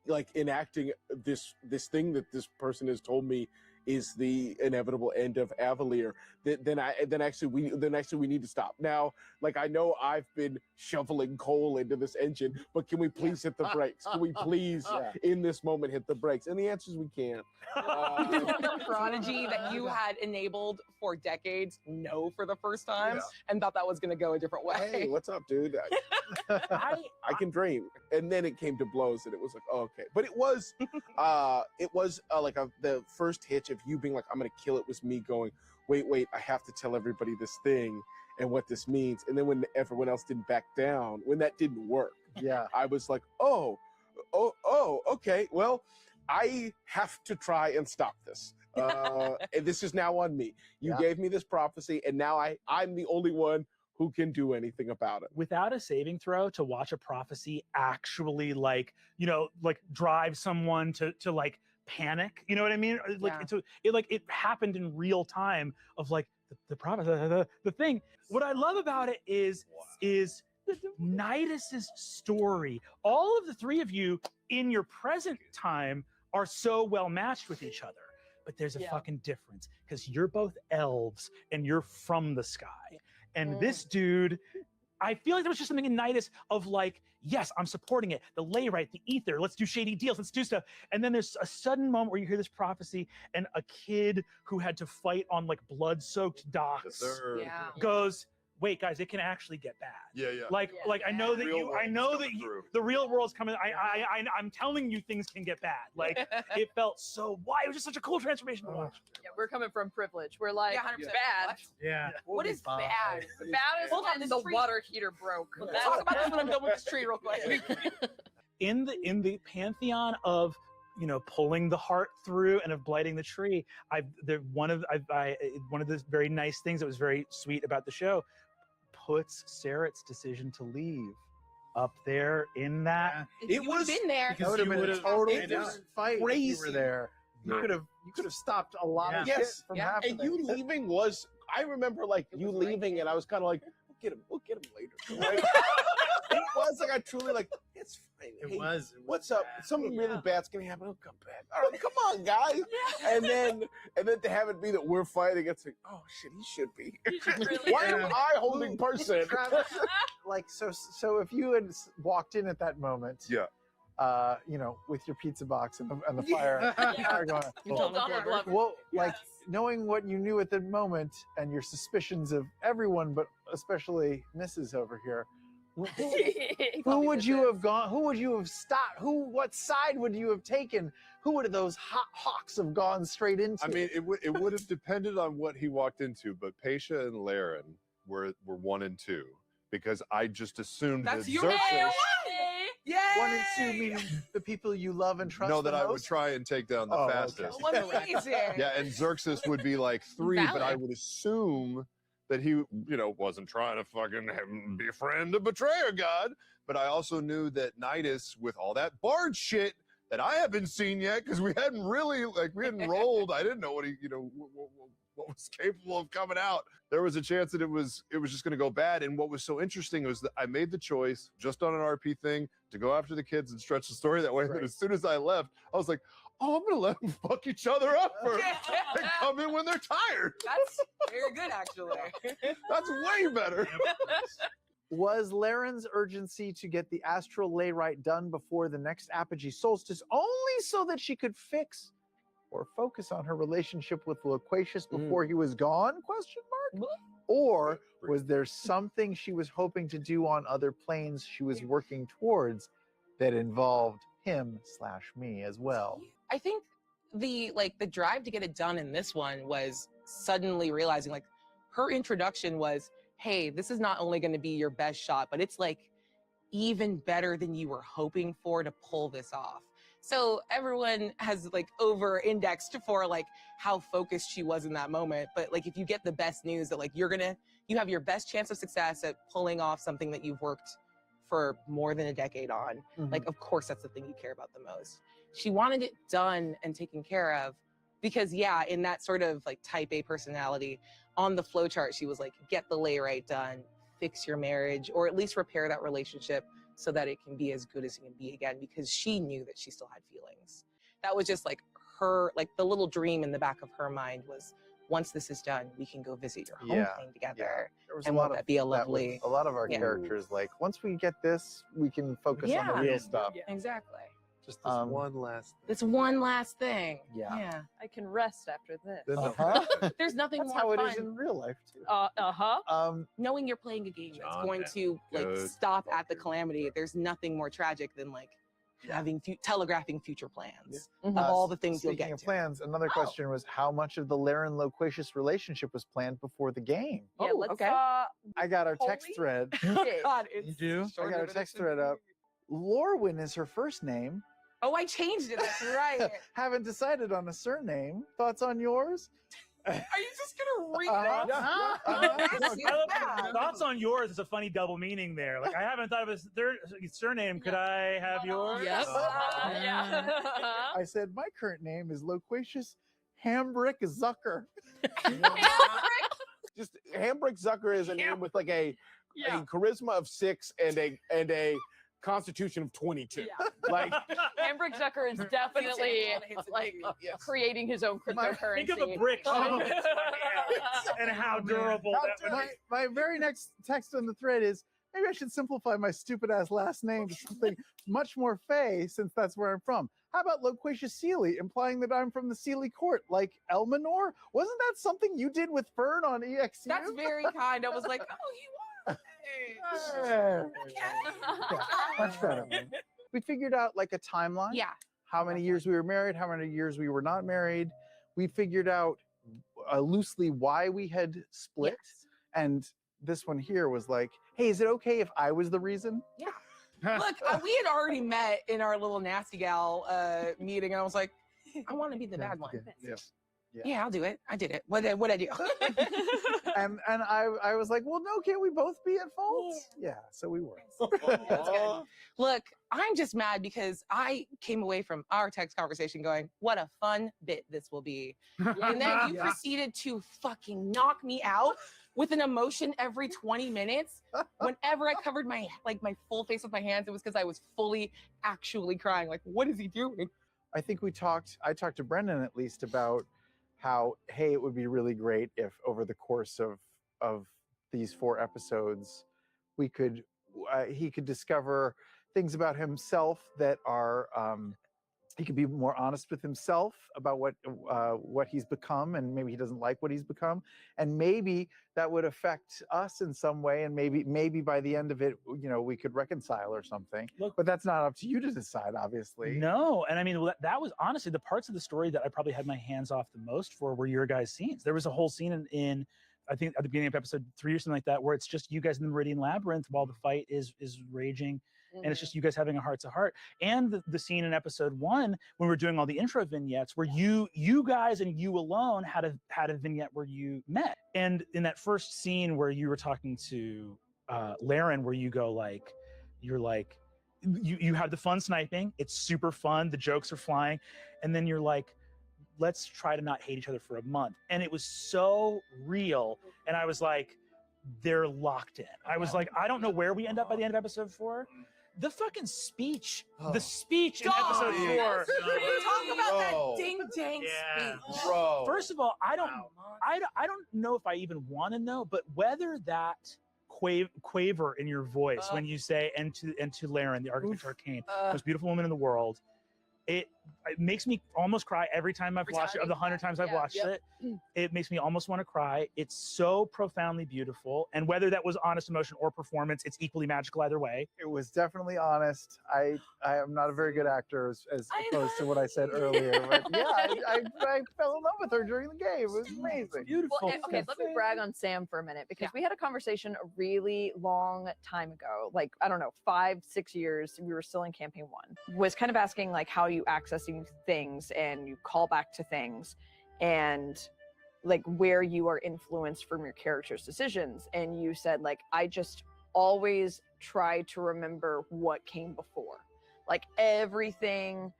like enacting this thing that this person has told me is the inevitable end of Avalir, then actually we need to stop. Now, like, I know I've been shoveling coal into this engine, but can we please hit the brakes? Can we please in this moment hit the brakes? And the answer is we can't. The prodigy that you had enabled for decades know for the first time and thought that was going to go a different way. Hey, what's up, dude? I can dream. And then it came to blows, and it was like, oh, okay. But it was the first hitch of you being like, I'm gonna kill it, was me going, wait, I have to tell everybody this thing and what this means. And then when everyone else didn't back down, when that didn't work, I was like, oh, Okay. Well, I have to try and stop this. And this is now on me. You gave me this prophecy, and now I'm the only one who can do anything about it. Without a saving throw, to watch a prophecy actually like drive someone to like panic, you know what I mean? It happened in real time of like the prophecy, the thing. What I love about it is Nidus's story. All of the three of you in your present time are so well matched with each other. But there's a fucking difference because you're both elves and you're from the sky. And this dude, I feel like there was just something in Nidus of like, yes, I'm supporting it. The Layrite, the Ether, let's do shady deals, let's do stuff. And then there's a sudden moment where you hear this prophecy and a kid who had to fight on like blood-soaked docks goes, wait, guys, it can actually get bad. I know that the real world's coming. I'm telling you, things can get bad. Like it felt so. Why? It was just such a cool transformation to watch. Yeah, we're coming from privilege. We're like, 100%. bad. Yeah. What is bad? Bad is when the water heater broke. Talk about this when I'm done with this tree real quick. In the pantheon of pulling the heart through and of blighting the tree, one of the very nice things that was very sweet about the show puts Sarah's decision to leave up there in that. It would have been there. That would have been a total fight. Crazy. If you were there. You could have stopped a lot of shit from happening. And you leaving was, I remember like you leaving, and I was kind of like, we'll get him later. Like, it was like I truly like, it's fine. It was What's up? bad. Something really bad's gonna happen. It'll come back. All right, come on, guys. And then to have it be that we're fighting, it's like, oh shit, he should be. Why am I holding person? Like so if you had walked in at that moment, with your pizza box and the fire, fire going, You told Donald Glover. well, like knowing what you knew at the moment and your suspicions of everyone, but especially Mrs. over here, who would you have gone? Who would you have stopped? What side would you have taken? Who would those hot hawks have gone straight into? I mean, it would have depended on what he walked into, but Pesa and Laren were 1 and 2 because I just assumed That's that you. Xerxes. Yay! 1 and 2 meaning the people you love and trust. No, that the I would most? try and take down the Oh, okay. fastest. Amazing. Yeah, and Xerxes would be like 3, but I Valid. would assume that he, wasn't trying to fucking befriend a betrayer god. But I also knew that Nidus, with all that bard shit that I haven't seen yet, because we hadn't rolled. I didn't know what he, what was capable of coming out. There was a chance that it was just going to go bad. And what was so interesting was that I made the choice just on an RP thing to go after the kids and stretch the story that way. Right. That as soon as I left, I was like, oh, I'm going to let them fuck each other up and come in when they're tired. That's very good, actually. That's way better. Was Laren's urgency to get the astral Layrite done before the next apogee solstice only so that she could fix or focus on her relationship with Loquacious before he was gone? Question mark. Or was there something she was hoping to do on other planes she was working towards that involved him/me as well? I think the drive to get it done in this one was suddenly realizing like her introduction was, hey, this is not only going to be your best shot, but it's like even better than you were hoping for to pull this off. So everyone has like over indexed for like how focused she was in that moment. But like if you get the best news that like you have your best chance of success at pulling off something that you've worked for more than a decade on, like of course that's the thing you care about the most. She wanted it done and taken care of because in that sort of like type A personality on the flowchart, she was like, get the Layrite done, fix your marriage, or at least repair that relationship so that it can be as good as it can be again, because she knew that she still had feelings. That was just like her, like the little dream in the back of her mind was, once this is done, we can go visit your home plane together. There was and won't that be a lovely... a lot of our characters, like, once we get this, we can focus on the real stuff. Exactly. Just this one last thing. It's one last thing. Yeah. I can rest after this. There's nothing That's more how fun. it is in real life too. Knowing you're playing a game that's going to good stop at the Calamity. There's nothing more tragic than like having telegraphing future plans of all the things you'll Speaking get of to. plans, another question was how much of the Laren Loquacious relationship was planned before the game? Yeah, let's okay. I got our text Holy thread. God, You do? I got our text thread up. Lorwyn is her first name. Oh, I changed it. That's right. Haven't decided on a surname. Thoughts on yours? Are you just gonna read Uh-huh. Thoughts on yours is a funny double meaning there. Like I haven't thought of his surname. Could I have yours? Yep. Yeah. I said my current name is Loquacious Hambrick Zucker. Just Hambrick Zucker is a name with like a charisma of 6 and a constitution of 22. Yeah. Like Hambrick Zucker is definitely like creating his own cryptocurrency. Think of a brick and how durable that would be. My very next text on the thread is, maybe I should simplify my stupid ass last name to something much more fey, since that's where I'm from. How about Loquacious Sealy, implying that I'm from the Sealy court, like Elminor? Wasn't that something you did with Fern on EXU? That's very kind. I was like, oh, you are. Yeah, much better. We figured out like a timeline. Yeah. How many years we were married, how many years we were not married. We figured out loosely why we had split. Yes. And this one here was like, hey, is it okay if I was the reason? Yeah. Look, we had already met in our little nasty gal meeting, and I was like, I want to be the bad one. Yeah, I'll do it. I did it. What'd I do? And I was like, well, no, can't we both be at fault? Yeah, so we were. That's good. Look, I'm just mad because I came away from our text conversation going, what a fun bit this will be. And then you proceeded to fucking knock me out with an emotion every 20 minutes. Whenever I covered my full face with my hands, it was because I was fully actually crying. Like, what is he doing? I think I talked to Brendan at least about how, hey, it would be really great if over the course of these 4 episodes, he could discover things about himself that are, he could be more honest with himself about what he's become, and maybe he doesn't like what he's become, and maybe that would affect us in some way, and maybe by the end of it, we could reconcile or something. Look, but that's not up to you to decide, obviously. No, and I mean that was honestly the parts of the story that I probably had my hands off the most for were your guys' scenes. There was a whole scene in I think at the beginning of episode 3 or something like that, where it's just you guys in the Meridian Labyrinth while the fight is raging. And it's just you guys having a heart-to-heart. And the scene in episode 1 when we're doing all the intro vignettes where you guys and you alone had a vignette where you met. And in that first scene where you were talking to Laren, where you go like, you're like, you had the fun sniping. It's super fun. The jokes are flying. And then you're like, let's try to not hate each other for a month. And it was so real. And I was like, they're locked in. I was like, I don't know where we end up by the end of episode 4. The fucking speech, the speech in episode 4. We talk about that ding dang speech. bro. First of all, I don't know if I even want to know, but whether that quaver in your voice when you say and to Laren, the Architect Arcane, most beautiful woman in the world, it makes me almost cry every time I've watched it. Of the 100 times I've watched it, it makes me almost want to cry. It's so profoundly beautiful. And whether that was honest emotion or performance, it's equally magical either way. It was definitely honest. I am not a very good actor as opposed to what I said earlier. But yeah, I fell in love with her during the game. It was amazing. Beautiful. Well, okay, let me brag on Sam for a minute, because we had a conversation a really long time ago, like, I don't know, 5-6 years. We were still in campaign 1. Was kind of asking like how you accessing things and you call back to things, and like where you are influenced from your character's decisions. And you said like, I just always try to remember what came before, like everything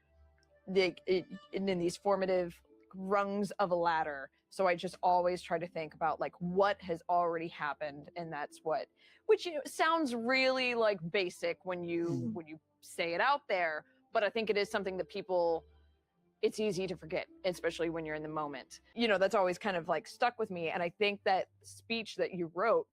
in these formative rungs of a ladder. So I just always try to think about like what has already happened, and that's which sounds really like basic when you say it out there, but I think it is something that it's easy to forget, especially when you're in the moment. That's always kind of like stuck with me. And I think that speech that you wrote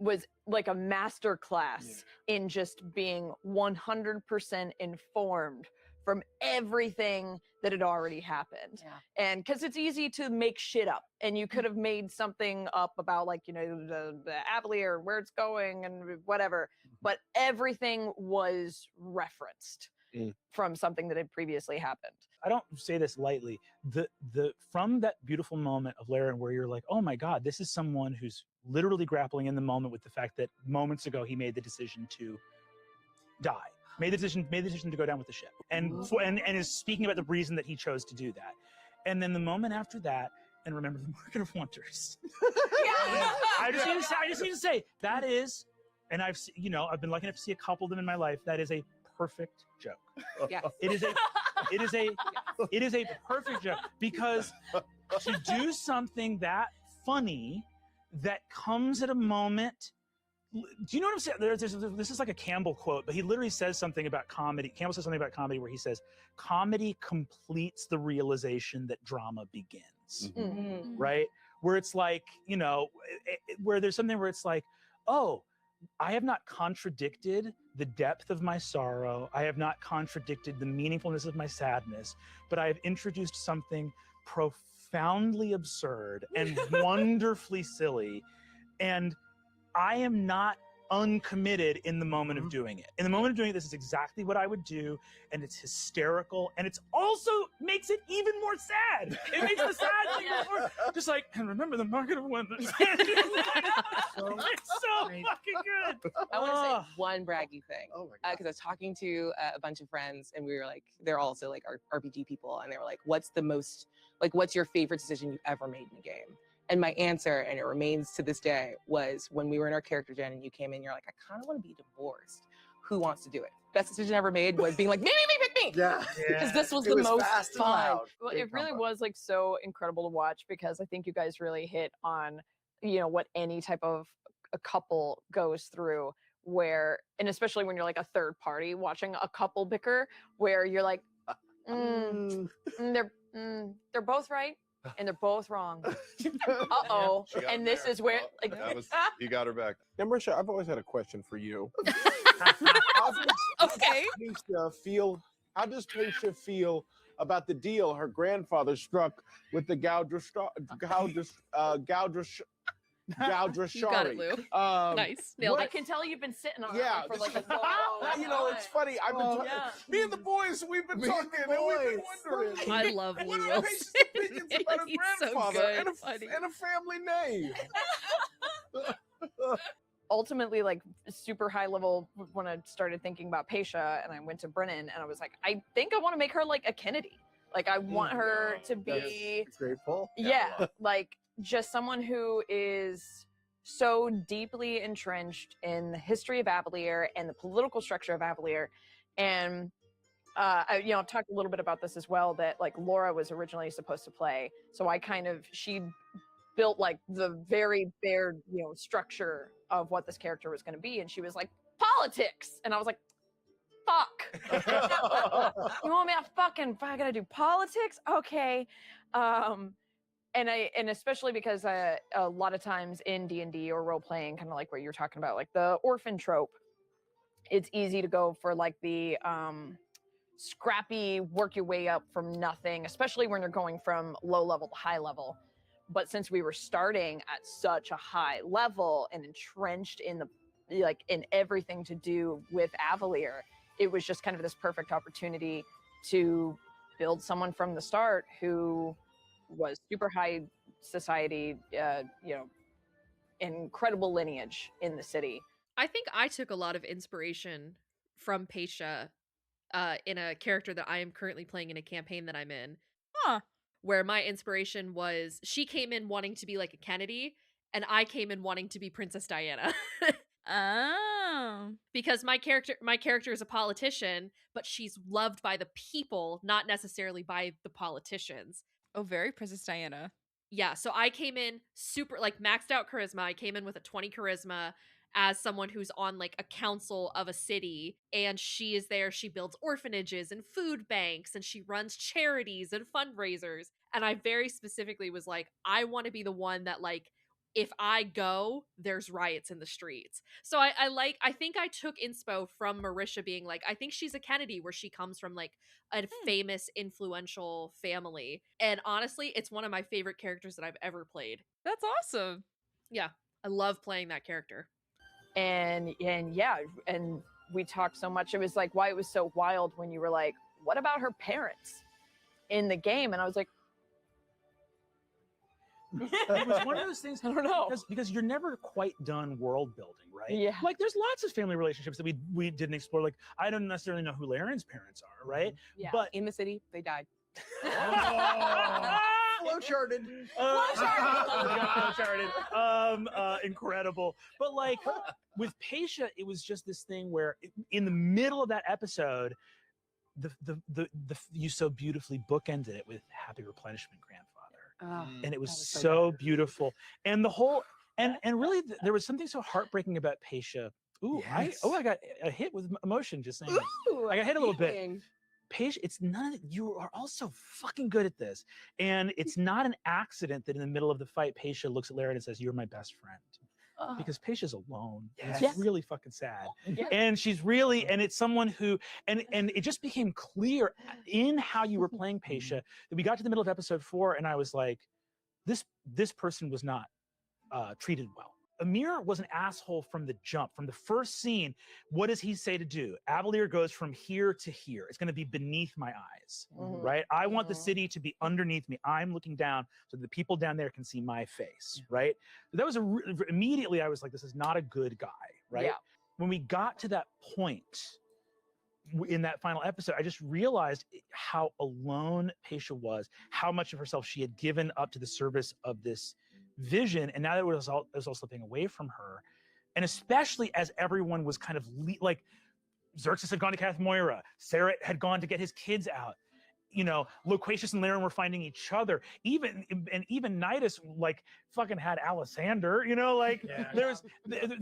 was like a master class in just being 100% informed from everything that had already happened. And because it's easy to make shit up, and you could have made something up about like, the Avalir, where it's going and whatever, but everything was referenced from something that had previously happened. I don't say this lightly. The from that beautiful moment of Laren where you're like, oh my God, this is someone who's literally grappling in the moment with the fact that moments ago he made the decision to die. made the decision to go down with the ship, and is speaking about the reason that he chose to do that. And then the moment after that, and remember the Market of Wonders. I just need to say that is, and I've been lucky enough to see a couple of them in my life. That is a perfect joke. Yes. It is a perfect joke, because to do something that funny that comes at a moment. Do you know what I'm saying? This is like a Campbell quote, but he literally says something about comedy. Campbell says something about comedy where he says, comedy completes the realization that drama begins. Mhm. Right? Where it's like, where there's something where it's like, oh, I have not contradicted the depth of my sorrow. I have not contradicted the meaningfulness of my sadness, but I have introduced something profoundly absurd and wonderfully silly. And I am not uncommitted in the moment of doing it. In the moment of doing it, this is exactly what I would do, and it's hysterical, and it's also makes it even more sad. It makes the sad thing more, just like, and remember the Market of Wonders. It's so fucking good. I want to say one braggy thing. Oh my Because I was talking to a bunch of friends, and we were like, they're also like RPG people, and they were like, what's your favorite decision you've ever made in a game? And my answer, and it remains to this day, was when we were in our character gen and you came in, you're like, I kind of want to be divorced. Who wants to do it? Best decision I ever made was being like, me, pick me. Yeah. Because this was It the was most fast and fun. loud. Well, Great it really combo. was like so incredible to watch, because I think you guys really hit on, what any type of a couple goes through, where, and especially when you're like a third party watching a couple bicker, where you're like, they're both right and they're both wrong. Uh-oh. She got And him this there. is where, Oh, like, that was, you got her back. Now, Marisha, I've always had a question for you. Okay. How does Pesa feel about the deal her grandfather struck with the Gaudrashari? You got it, Lou. Nice. Nailed I it. can tell you've been sitting on Yeah, that one for like a it's funny. I've been talking. yeah. Me and the boys, we've been Me and talking, the and we've been boys. wondering. I love Lou What are Wilson. Pesa's opinions about his He's so grandfather good. and Funny. a family name? Ultimately, like super high level, when I started thinking about Pesa and I went to Brennan and I was like, I think I want to make her like a Kennedy. Like I want her to be, That's grateful. yeah, like just someone who is so deeply entrenched in the history of Avalir and the political structure of Avalir. And I've talked a little bit about this as well, that like Laura was originally supposed to play. So she built like the very bare, structure of what this character was going to be. And she was like, politics. And I was like, fuck. You want me to gotta do politics? Okay. And especially because a lot of times in D&D or role playing, kind of like what you're talking about, like the orphan trope, it's easy to go for like the scrappy, work your way up from nothing, especially when you're going from low level to high level. But since we were starting at such a high level and entrenched in in everything to do with Avalir, it was just kind of this perfect opportunity to build someone from the start who was super high society, incredible lineage in the city. I think I took a lot of inspiration from Pesa in a character that I am currently playing in a campaign that I'm in. Huh. Where my inspiration was, she came in wanting to be like a Kennedy, and I came in wanting to be Princess Diana. Oh. Because my character is a politician, but she's loved by the people, not necessarily by the politicians. Oh, very Princess Diana. Yeah, so I came in super, like, maxed out charisma. I came in with a 20 charisma as someone who's on, like, a council of a city, and she is there. She builds orphanages and food banks, and she runs charities and fundraisers. And I very specifically was like, I want to be the one that, like, if I go, there's riots in the streets. So I think I took inspo from Marisha being like, I think she's a Kennedy, where she comes from like a famous, influential family. And honestly, it's one of my favorite characters that I've ever played. That's awesome. Yeah, I love playing that character. And we talked so much. It was like why it was so wild when you were like, what about her parents in the game? And I was like, It was one of those things. I don't know. Because you're never quite done world building, right? Yeah. Like there's lots of family relationships that we didn't explore. Like I don't necessarily know who Laren's parents are, right? Yeah. But In the city, they died. Flowcharted. Flowcharted. Incredible. But like with Pesa, it was just this thing where in the middle of that episode, you so beautifully bookended it with happy replenishment, grandfather. And it was so beautiful. And the whole and really there was something so heartbreaking about Pesa. Ooh, Yes. I got a hit with emotion just saying that. Ooh, I got hit a little bit. feeling. Pesa, it's none of you are all so fucking good at this. And it's not an accident that in the middle of the fight, Pesa looks at Laren and says, "You're my best friend." Because Pesa's alone. Yes. It's really fucking sad. Yes. And she's really, and it's someone who, and it just became clear in how you were playing Pesa that we got to the middle of episode 4 and I was like, this person was not treated well. Amir was an asshole from the jump, from the first scene. What does he say to do? Avalir goes from here to here. It's going to be beneath my eyes, right? I want the city to be underneath me. I'm looking down so the people down there can see my face, right? That was immediately I was like, this is not a good guy, right? Yeah. When we got to that point in that final episode, I just realized how alone Pesa was, how much of herself she had given up to the service of this vision, and now that it was all slipping away from her, and especially as everyone was kind of like Xerxes had gone to Kath Moira, Sarah had gone to get his kids out, you know, Loquacious and Laren were finding each other, even Nidus like fucking had Alessander, you know, like there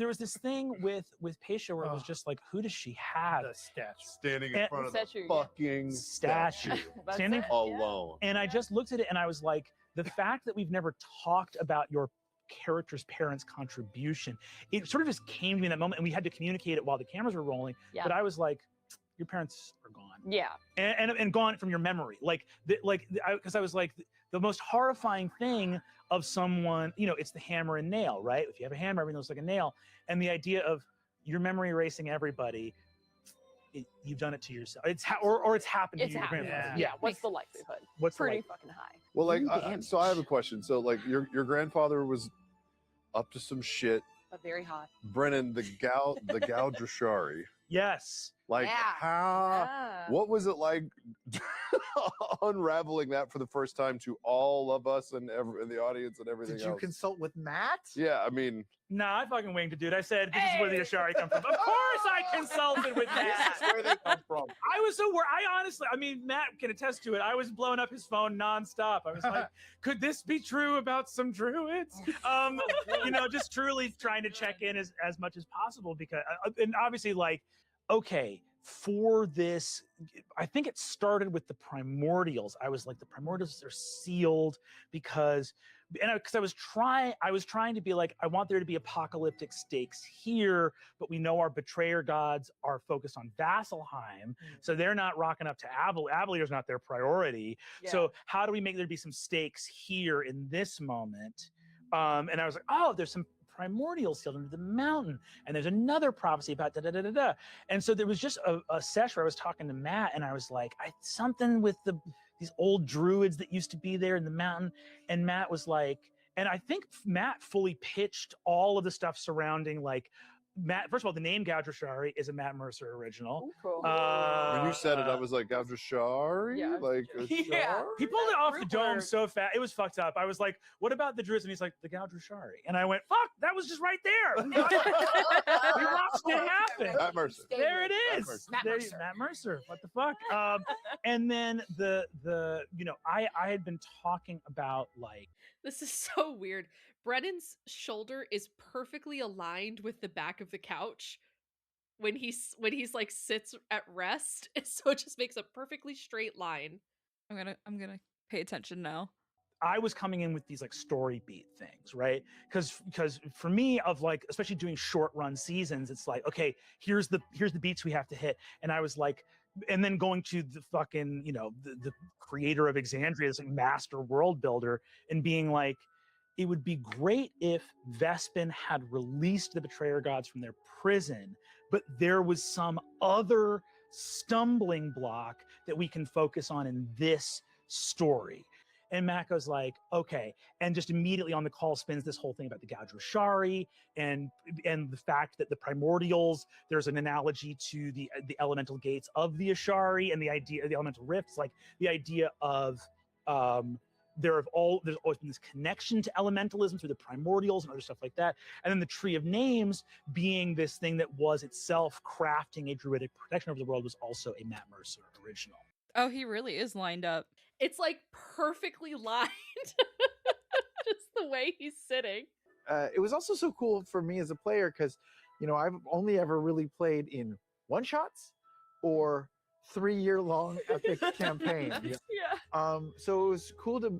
was this thing with Pesa where it was just like, who does she have? The statue. Standing in front of the Statue, yeah. fucking Statue. That's Standing it, alone. And I just looked at it and I was like, the fact that we've never talked about your character's parents' contribution, it sort of just came to me in that moment, and we had to communicate it while the cameras were rolling. Yeah. But I was like, your parents are gone. Yeah. And gone from your memory. Because I was like, the most horrifying thing of someone, you know, it's the hammer and nail, right? If you have a hammer, everything looks like a nail. And the idea of your memory erasing everybody, you've done it to yourself. It's it's happened to It's your happening. grandfather. Yeah. What's the likelihood? What's the Pretty likelihood? fucking high. Well, like, Damn. so I have a question. So, like, your grandfather was up to some shit. But very hot. Brennan, the Drashari. Yes. Like, Yeah. how? Ah. What was it like unraveling that for the first time to all of us and the audience and everything Did you else? consult with Matt? Yeah, I mean, Nah, I fucking winged it, dude. I said, this is where the Ashari come from. Of course I consulted with that. This is where they come from. I was so worried. I mean, Matt can attest to it. I was blowing up his phone nonstop. I was like, could this be true about some druids? You know, just truly trying to check in as much as possible because, and obviously like, okay, for this, I think it started with the primordials. I was like, the primordials are sealed because I was trying to be like, I want there to be apocalyptic stakes here, but we know our betrayer gods are focused on Vasselheim, so they're not rocking up to Avalir. Avalir's not their priority. Yeah. So how do we make there be some stakes here in this moment? And I was like, oh, there's some primordials sealed under the mountain, and there's another prophecy about da da da da da. And so there was just a session where I was talking to Matt, and I was like, something with these old druids that used to be there in the mountain. And Matt was like, and I think Matt fully pitched all of the stuff surrounding like Matt. First of all, the name Gaudrashari is a Matt Mercer original. Ooh, cool. when you said it, I was like, Drashari? Yeah. Like, a Yeah. Shari? He pulled it off the Root dome word. so fast. It was fucked up. I was like, what about the druids? And he's like, the Gaudrashari. And I went, fuck, that was just right there. We watched it happen. Matt Mercer. There it is. Mercer. Matt There- Mercer. Matt Mercer. What the fuck? And then the you know, I had been talking about like, This is so weird. Brennan's shoulder is perfectly aligned with the back of the couch when he's like sits at rest. So it just makes a perfectly straight line. I'm gonna pay attention now. I was coming in with these like story beat things, right? Because for me, of like, especially doing short run seasons, it's like, okay, here's the beats we have to hit. And I was like, and then going to the fucking, you know, the creator of Exandria, this like, master world builder, and being like, it would be great if Vespin had released the betrayer gods from their prison, but there was some other stumbling block that we can focus on in this story. And Matt goes like, okay, and just immediately on the call spins this whole thing about the Gaudroshari and the fact that the primordials, there's an analogy to the elemental gates of the Ashari and the idea of the elemental rifts, like the idea of there's always been this connection to elementalism through the primordials and other stuff like that. And then the Tree of Names being this thing that was itself crafting a druidic protection over the world was also a Matt Mercer original. Oh, he really is lined up. It's like perfectly lined. Just the way he's sitting. It was also so cool for me as a player because, you know, I've only ever really played in one-shots or 3-year-long epic campaigns. Yeah. So it was cool to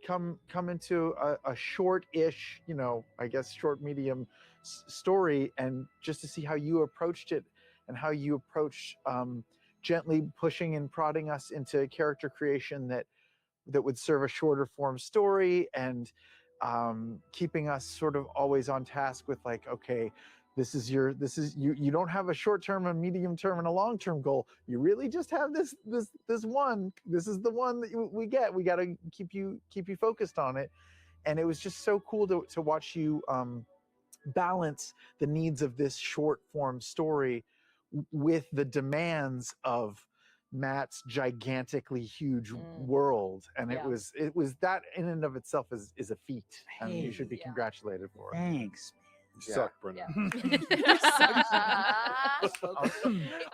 come into a short-ish, you know, I guess short medium story, and just to see how you approached it and how you approached gently pushing and prodding us into character creation that would serve a shorter form story, and keeping us sort of always on task with like, okay, you don't have a short term, a medium term, and a long term goal. You really just have this one. This is the one that we get. We got to keep you focused on it. And it was just so cool to watch you balance the needs of this short form story with the demands of Matt's gigantically huge world. And Yeah. it was that in and of itself is a feat, and you should be Yeah. congratulated for it. Thanks. You suck, Brendan.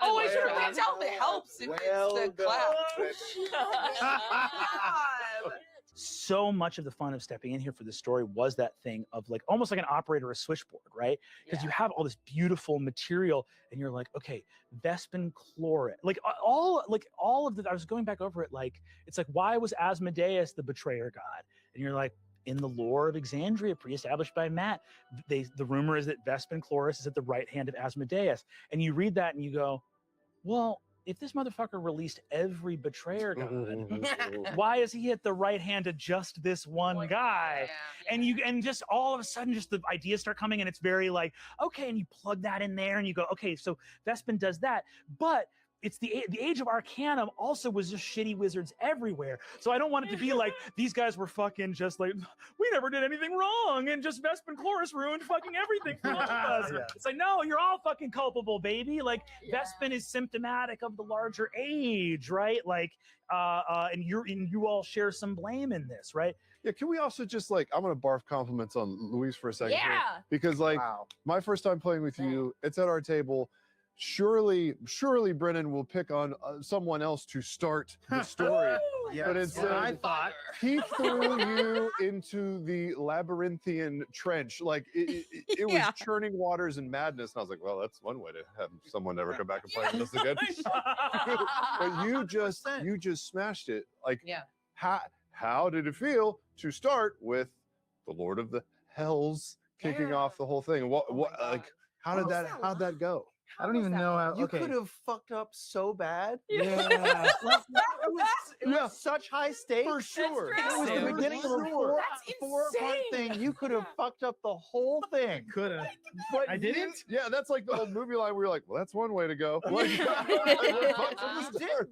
Oh, I should have tell if it helps if Well it's the done. clap. So much of the fun of stepping in here for this story was that thing of like almost like an operator, a switchboard, right? Because you have all this beautiful material and you're like, okay, Vespin chlorid, like all of the, I was going back over it, like it's like, why was Asmodeus the betrayer god? And you're like, in the lore of Exandria, pre-established by Matt, the rumor is that Vespin Chloris is at the right hand of Asmodeus. And you read that and you go, well, if this motherfucker released every betrayer god, why is he at the right hand of just this one guy? And just all of a sudden, just the ideas start coming, and it's very like, okay, and you plug that in there, and you go, okay, so Vespin does that, but it's the age of Arcanum also was just shitty wizards everywhere. So I don't want it to be like these guys were fucking just like, we never did anything wrong, and just Vespin Chloris ruined fucking everything for all of us. Yeah. It's like, no, you're all fucking culpable, baby. Like Vespin is symptomatic of the larger age, right? Like, and you all share some blame in this, right? Yeah, can we also just like, I'm gonna barf compliments on Luis for a second here, because like Wow. my first time playing with you, it's at our table. Surely Brennan will pick on someone else to start the story. Yes. But instead, I thought he threw you into the labyrinthian trench. Like it was churning waters and madness. And I was like, well, that's one way to have someone never come back and play with us again. But you just smashed it. Like, how did it feel to start with the Lord of the Hells kicking off the whole thing? What like how'd that go? I don't even know how. You Okay. could have fucked up so bad. Yeah. It was such high stakes. For sure. It was the beginning of a four-part thing. You could have fucked up the whole thing. Could have. But I didn't. Yeah, that's like the old movie line where you're like, well, that's one way to go. Like,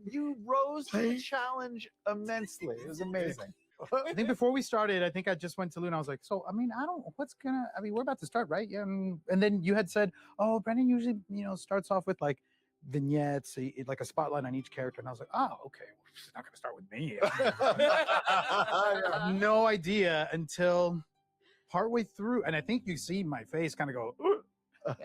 You rose to the challenge immensely. It was amazing. I think before we started, I think I just went to Lou and I was like, so, I mean, we're about to start, right? Yeah. And then you had said, oh, Brendan usually, starts off with like vignettes, like a spotlight on each character. And I was like, oh, okay. Well, she's not going to start with me. I have no idea until partway through. And I think you see my face kind of go,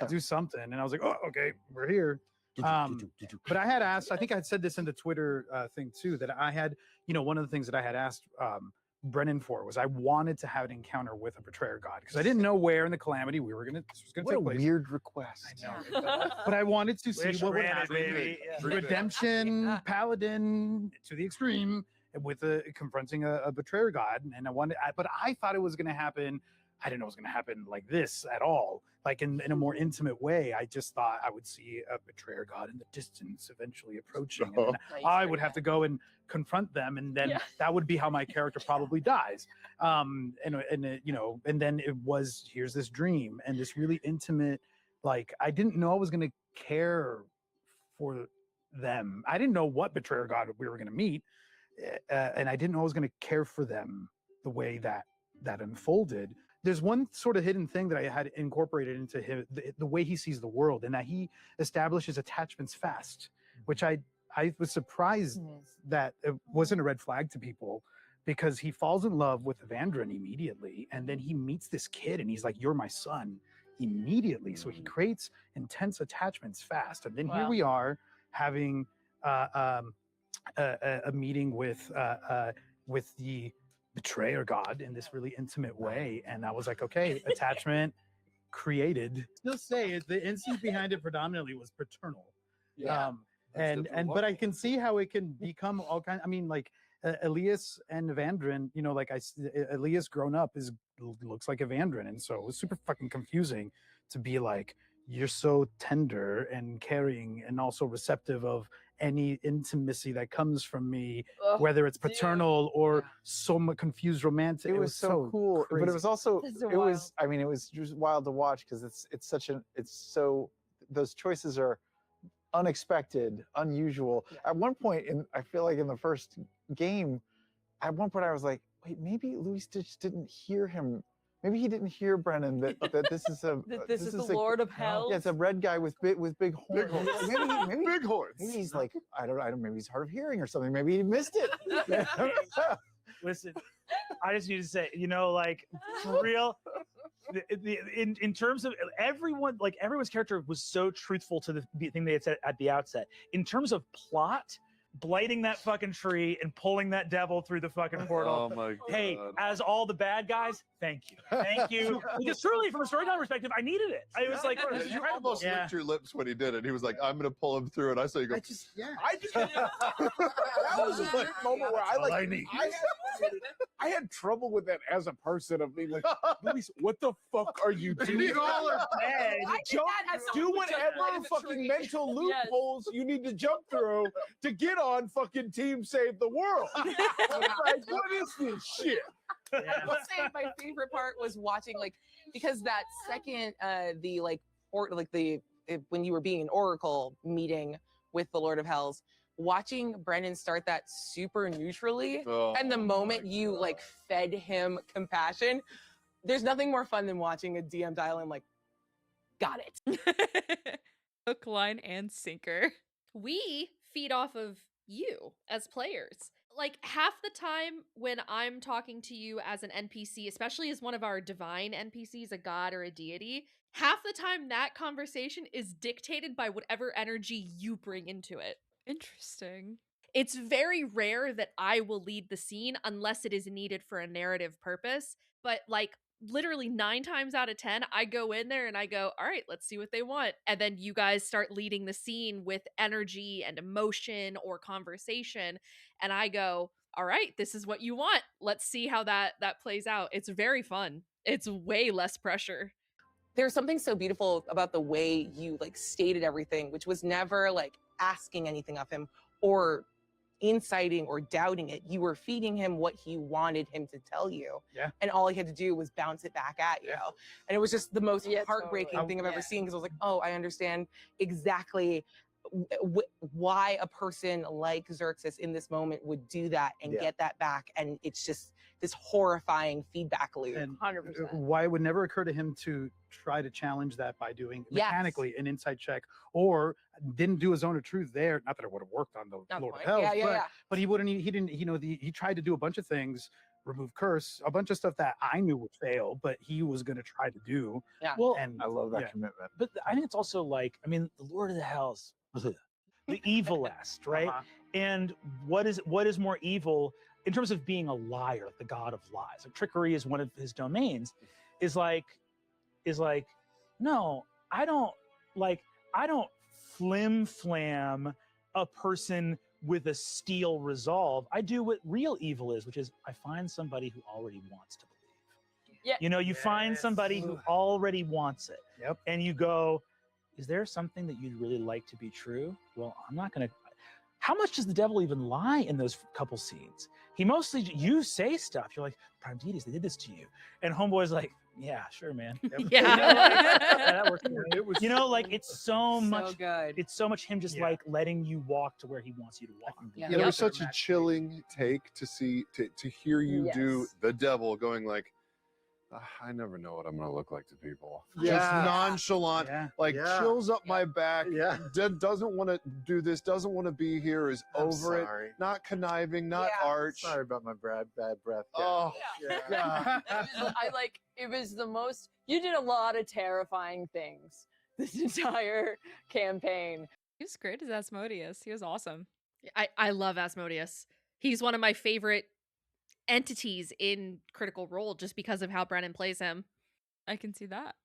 do something. And I was like, oh, okay, we're here. But I had asked, I think I had said this in the Twitter thing too, that I had, one of the things that I had asked Brennan for was I wanted to have an encounter with a betrayer god because I didn't know where in the Calamity this was going to take place. Weird request. I know. But I wanted to see what would granted, happen. baby. Yeah. Redemption, paladin to the extreme with confronting a betrayer god. And but I thought it was going to happen. I didn't know it was going to happen like this at all. Like in a more intimate way. I just thought I would see a betrayer god in the distance eventually approaching. And then I would have to go and confront them. And then that would be how my character probably dies. And then it was, here's this dream and this really intimate, like, I didn't know I was going to care for them. I didn't know what betrayer god we were going to meet. and I didn't know I was going to care for them the way that unfolded. There's one sort of hidden thing that I had incorporated into him, the way he sees the world, and that he establishes attachments fast, which I was surprised that it wasn't a red flag to people, because he falls in love with Evandrin immediately, and then he meets this kid and he's like, "You're my son," immediately. So he creates intense attachments fast, and then here we are having a meeting with the betrayer god in this really intimate way, and I was like, okay, attachment created. Still say the instinct behind it predominantly was paternal. But I can see how it can become all kind. I mean, like Elias and Evandrin, you know, like Elias grown up looks like Evandrin, and so it was super fucking confusing to be like, you're so tender and caring and also receptive of any intimacy that comes from me, whether it's paternal or so much confused romantic. It was so cool, crazy. but it was also it was. I mean, it was just wild to watch because those choices are unexpected, unusual. At one point, I feel like in the first game, at one point I was like, wait, maybe Luis just didn't hear him. Maybe he didn't hear Brennan that this is a this is the Lord of Hell. Yeah, it's a red guy with big horns. Maybe big horns. Maybe he's like, I don't. Maybe he's hard of hearing or something. Maybe he missed it. Listen, I just need to say, you know, like for real, in terms of everyone, like everyone's character was so truthful to the thing they had said at the outset. In terms of plot, blighting that fucking tree and pulling that devil through the fucking portal. Oh my God. Hey, as all the bad guys, thank you. Because truly, from a storytelling perspective, I needed it. I was like, this is you incredible. almost licked your lips when he did it. He was like, "I'm gonna pull him through," and I saw you go. That was just like a moment where I had trouble with that as a person of being like, Luis, what the fuck are you doing? Do whatever fucking mental loopholes you need to jump through to get on fucking Team Save the World. Like, what is this shit? I will say my favorite part was watching, like, because that second, when you were being an Oracle meeting with the Lord of Hells, watching Brennan start that super neutrally, and the moment you like fed him compassion, there's nothing more fun than watching a DM dial in like, got it. Hook, line, and sinker. We feed off of you as players. Like half the time when I'm talking to you as an NPC, especially as one of our divine NPCs, a god or a deity, half the time that conversation is dictated by whatever energy you bring into it. Interesting. It's very rare that I will lead the scene unless it is needed for a narrative purpose. But like literally 9 times out of 10, I go in there and I go, all right, let's see what they want. And then you guys start leading the scene with energy and emotion or conversation. And I go, all right, this is what you want. Let's see how that plays out. It's very fun. It's way less pressure. There's something so beautiful about the way you like stated everything, which was never like asking anything of him or inciting or doubting it. You were feeding him what he wanted him to tell you. Yeah. And all he had to do was bounce it back at you. Yeah. And it was just the most heartbreaking totally. thing I've ever seen, because I was like, oh, I understand exactly why a person like Xerxes in this moment would do that and get that back. And it's just this horrifying feedback loop. And 100%. why it would never occur to him to try to challenge that by doing mechanically an insight check, or didn't do his own of truth there. Not that it would have worked on the Lord of Hell, but he wouldn't. He didn't. You know, he tried to do a bunch of things, remove curse, a bunch of stuff that I knew would fail, but he was going to try to do. Yeah. Well, and I love that commitment. but I think it's also like, I mean, the Lord of the Hells, the evilest, right? And what is more evil in terms of being a liar, like the god of lies? Like trickery is one of his domains. Is like, no, I don't flim flam a person with a steel resolve. I do what real evil is, which is I find somebody who already wants to believe. Yeah. You know, you find somebody who already wants it. Yep. And you go, is there something that you'd really like to be true? Well, I'm not going to. how much does the devil even lie in those couple scenes? He mostly, you say stuff. You're like, Prime Deities, they did this to you. And Homeboy's like, yeah, sure, man. Yeah. That works. It was It's so much. good. It's so much him just like letting you walk to where he wants you to walk. Yeah. It was such a chilling take to hear you do the devil going like, I never know what I'm gonna look like to people. Just nonchalant, chills up my back. Yeah. Doesn't want to do this. Doesn't want to be here. Is I'm over sorry. it. Not conniving. Not arch. Sorry about my bad breath. Oh, yeah. It was the most. You did a lot of terrifying things this entire campaign. He was great as Asmodeus. He was awesome. I love Asmodeus. He's one of my favorite entities in Critical Role just because of how Brennan plays him. I can see that.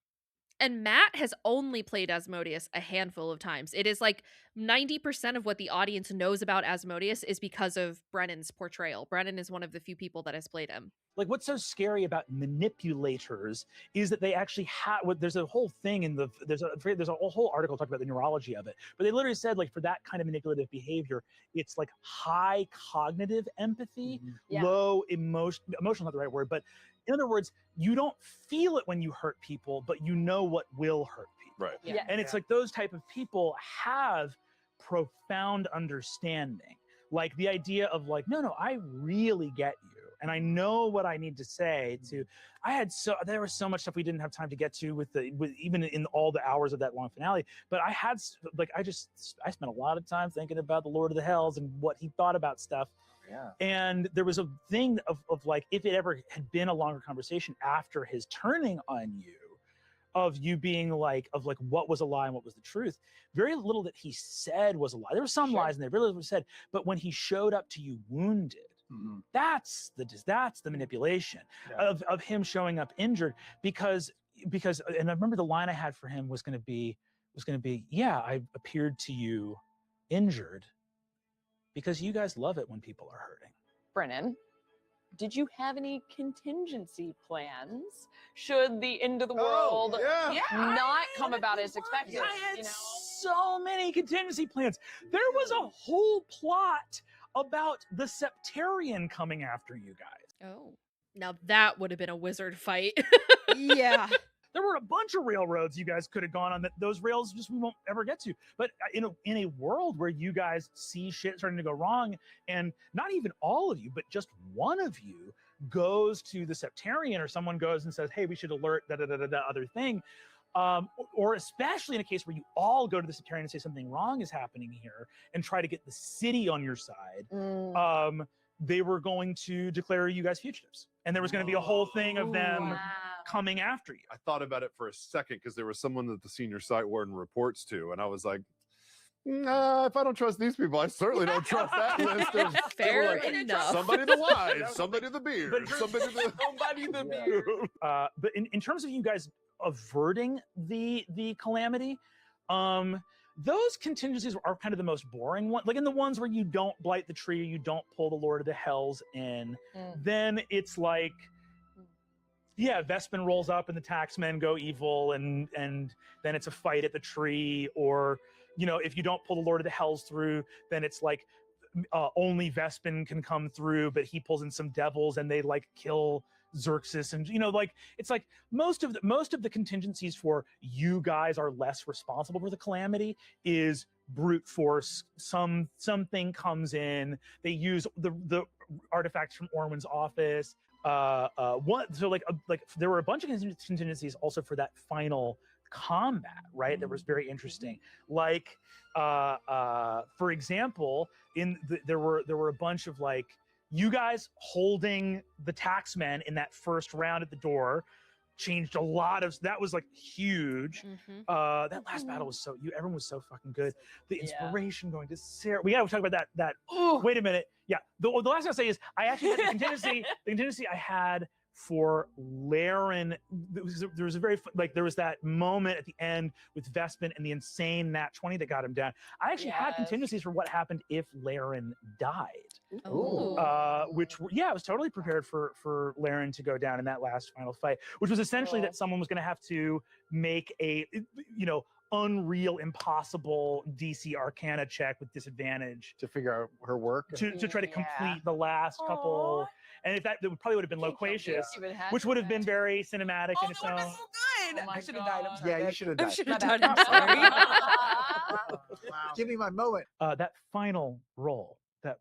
And Matt has only played Asmodeus a handful of times. It is like 90% of what the audience knows about Asmodeus is because of Brennan's portrayal. Brennan is one of the few people that has played him. Like, what's so scary about manipulators is that they actually have. There's a whole thing in there's a whole article talking about the neurology of it. But they literally said, like, for that kind of manipulative behavior, it's like high cognitive empathy, low emotional not the right word, but in other words, you don't feel it when you hurt people, but you know what will hurt people. right. Yeah. And it's like those type of people have profound understanding. Like the idea of like, no, I really get you. And I know what I need to say to, there was so much stuff we didn't have time to get to with even in all the hours of that long finale. But I spent a lot of time thinking about the Lord of the Hells and what he thought about stuff. Yeah. And there was a thing of like, if it ever had been a longer conversation after his turning on you, of you being like, what was a lie and what was the truth, very little that he said was a lie. There were some lies in there, very little was said, but when he showed up to you wounded, that's the manipulation of him showing up injured because, and I remember the line I had for him was going to be, yeah, I appeared to you injured because you guys love it when people are hurting. Brennan, did you have any contingency plans should the end of the world not come about as expected? I had so many contingency plans. There was a whole plot about the Septarian coming after you guys. Oh. Now that would have been a wizard fight. Yeah. There were a bunch of railroads you guys could have gone on that those rails just we won't ever get to. But in a world where you guys see shit starting to go wrong, and not even all of you, but just one of you goes to the Septarian, or someone goes and says, hey, we should alert other thing. Or especially in a case where you all go to the Septarian and say something wrong is happening here and try to get the city on your side. They were going to declare you guys fugitives. And there was going to be a whole thing of them coming after you. I thought about it for a second because there was someone that the senior site warden reports to, and I was like, nah, if I don't trust these people, I certainly don't trust that list of Fair like, enough. somebody the wise, somebody the beard, somebody the beard. But in terms of you guys averting the calamity, those contingencies are kind of the most boring one. Like in the ones where you don't blight the tree, you don't pull the Lord of the Hells in, then it's like, yeah, Vespin rolls up and the taxmen go evil, and then it's a fight at the tree. Or, if you don't pull the Lord of the Hells through, then it's like only Vespin can come through, but he pulls in some devils and they like kill Xerxes, and it's like most of the contingencies for you guys are less responsible for the calamity is brute force. Something comes in, they use the artifacts from Orwin's office. There were a bunch of contingencies also for that final combat, right? That was very interesting. Like, for example, there were a bunch of like, you guys holding the taxmen in that first round at the door changed a lot of, that was like huge. That last battle was everyone was so fucking good. The inspiration going to Sarah. We gotta talk about that. Wait a minute. Yeah. The last thing I'll say is I actually had the contingency I had for Laren. There was there was that moment at the end with Vespin and the insane nat 20 that got him down. I actually had contingencies for what happened if Laren died. Ooh. Which I was totally prepared for Laren to go down in that last final fight, which was essentially that someone was going to have to make a unreal, impossible DC Arcana check with disadvantage to figure out her work. to try to complete the last couple. And if that probably would have been loquacious, which would have been very cinematic in its own. So good. I should have died. I'm sorry. Yeah, you should have I died. should have My done. bad. I'm sorry. Give me my moment. That final roll. The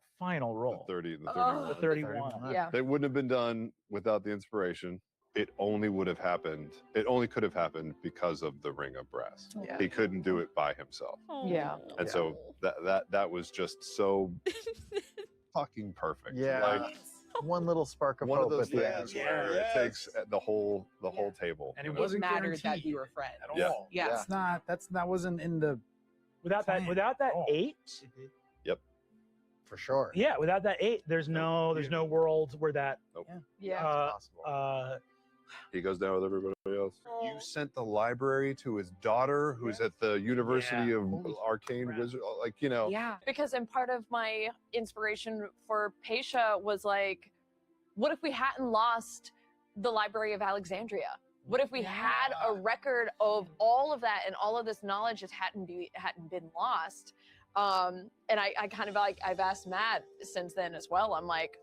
30 and the 31. The 31. Yeah. They wouldn't have been done without the inspiration. It only would have happened. It only could have happened because of the Ring of Brass. Yeah. He couldn't do it by himself. Yeah. And so that was just so fucking perfect. Yeah. Like One little spark of one of hope those at the end. things where it takes the whole table. And it It wasn't mattered that guaranteed you were friends. at all. Yeah. Yeah. That wasn't in the Without that Oh. 8, For sure. yeah, without that 8, there's no world where that Yeah. Possible. He goes down with everybody else. You sent the library to his daughter, who's at the University of Arcane crap. Wizard. Like, you know, Yeah, because and part of my inspiration for Pesa was like, what if we hadn't lost the Library of Alexandria? What if we had a record of all of that and all of this knowledge just hadn't been lost? And I kind of like I've asked Matt since then as well. I'm like,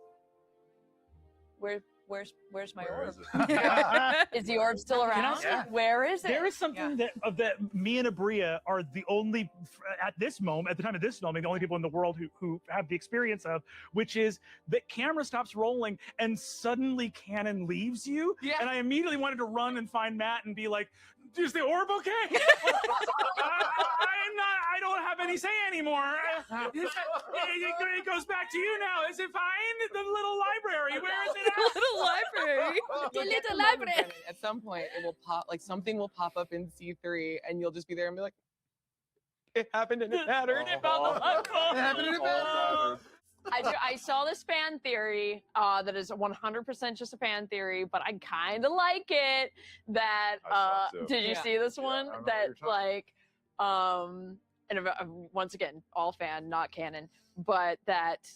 where's my where orb? is it? Is the orb still Can I around? say- Where is it? There is something that me and Abria are the only at the time of this filming, the only people in the world who have the experience of, which is that camera stops rolling and suddenly canon leaves you. Yeah. And I immediately wanted to run and find Matt and be like, "Is the orb okay? I don't have any say anymore. It goes back to you now. Is it fine? The little library, where is it at?" Little library. You'll get the moment, Brennan. At some point, it will pop, like something will pop up in C3, and you'll just be there and be like, "It happened and it mattered. It found the light bulb. It happened and it mattered." I saw this fan theory that is 100% just a fan theory, but I kind of like it. That I saw it too. did you Yeah. see this I one? don't know what That you're talking like and once again, all fan, not canon, but that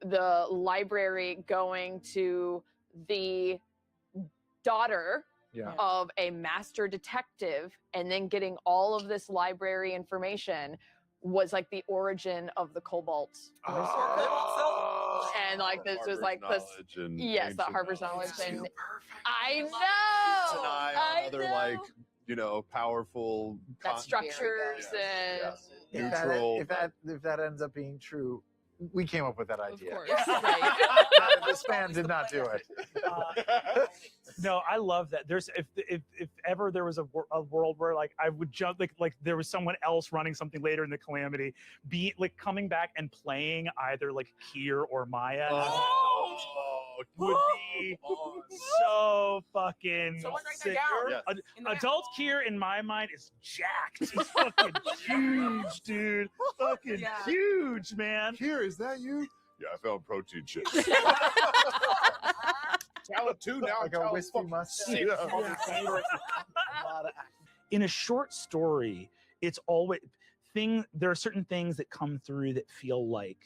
the library going to the daughter Yeah. of a master detective and then getting all of this library information was like the origin of the Cobalt. And like this was like this, yes, the Harvard's knowledge, and I know, An eye I on other know. like, you know, powerful That structures Yes, and yes. Neutral. If that ends up being true, we came up with that idea. course. This fan did not do it. No, I love that. There's if ever there was a world where like I would jump like there was someone else running something later in the Calamity, be like coming back and playing either like Kier or Maya. Would be so fucking Someone write that sick. down. Yes. In the Adult Kier in my mind is jacked. He's fucking huge, dude. Fucking Yeah. huge, man. Here, is that you? Yeah, I found protein shit. Talent 2 now. Like a wispy mustache. In a short story, it's always there are certain things that come through that feel like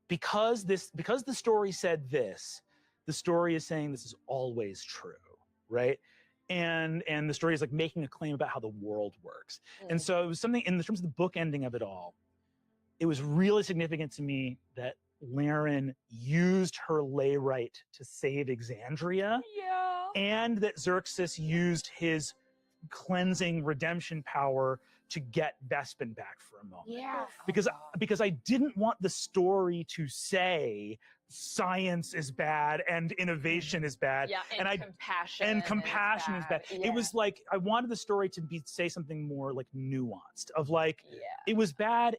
because the story said this, the story is saying this is always true, right? And the story is like making a claim about how the world works. And so it was something in terms of the book ending of it all, it was really significant to me that Laren used her lay right to save Exandria, and that Xerxes used his cleansing redemption power to get Bespin back for a moment. yeah. Because I didn't want the story to say science is bad and innovation is bad. Yeah, and compassion is bad. Yeah. It was like I wanted the story to say something more like nuanced of like it was bad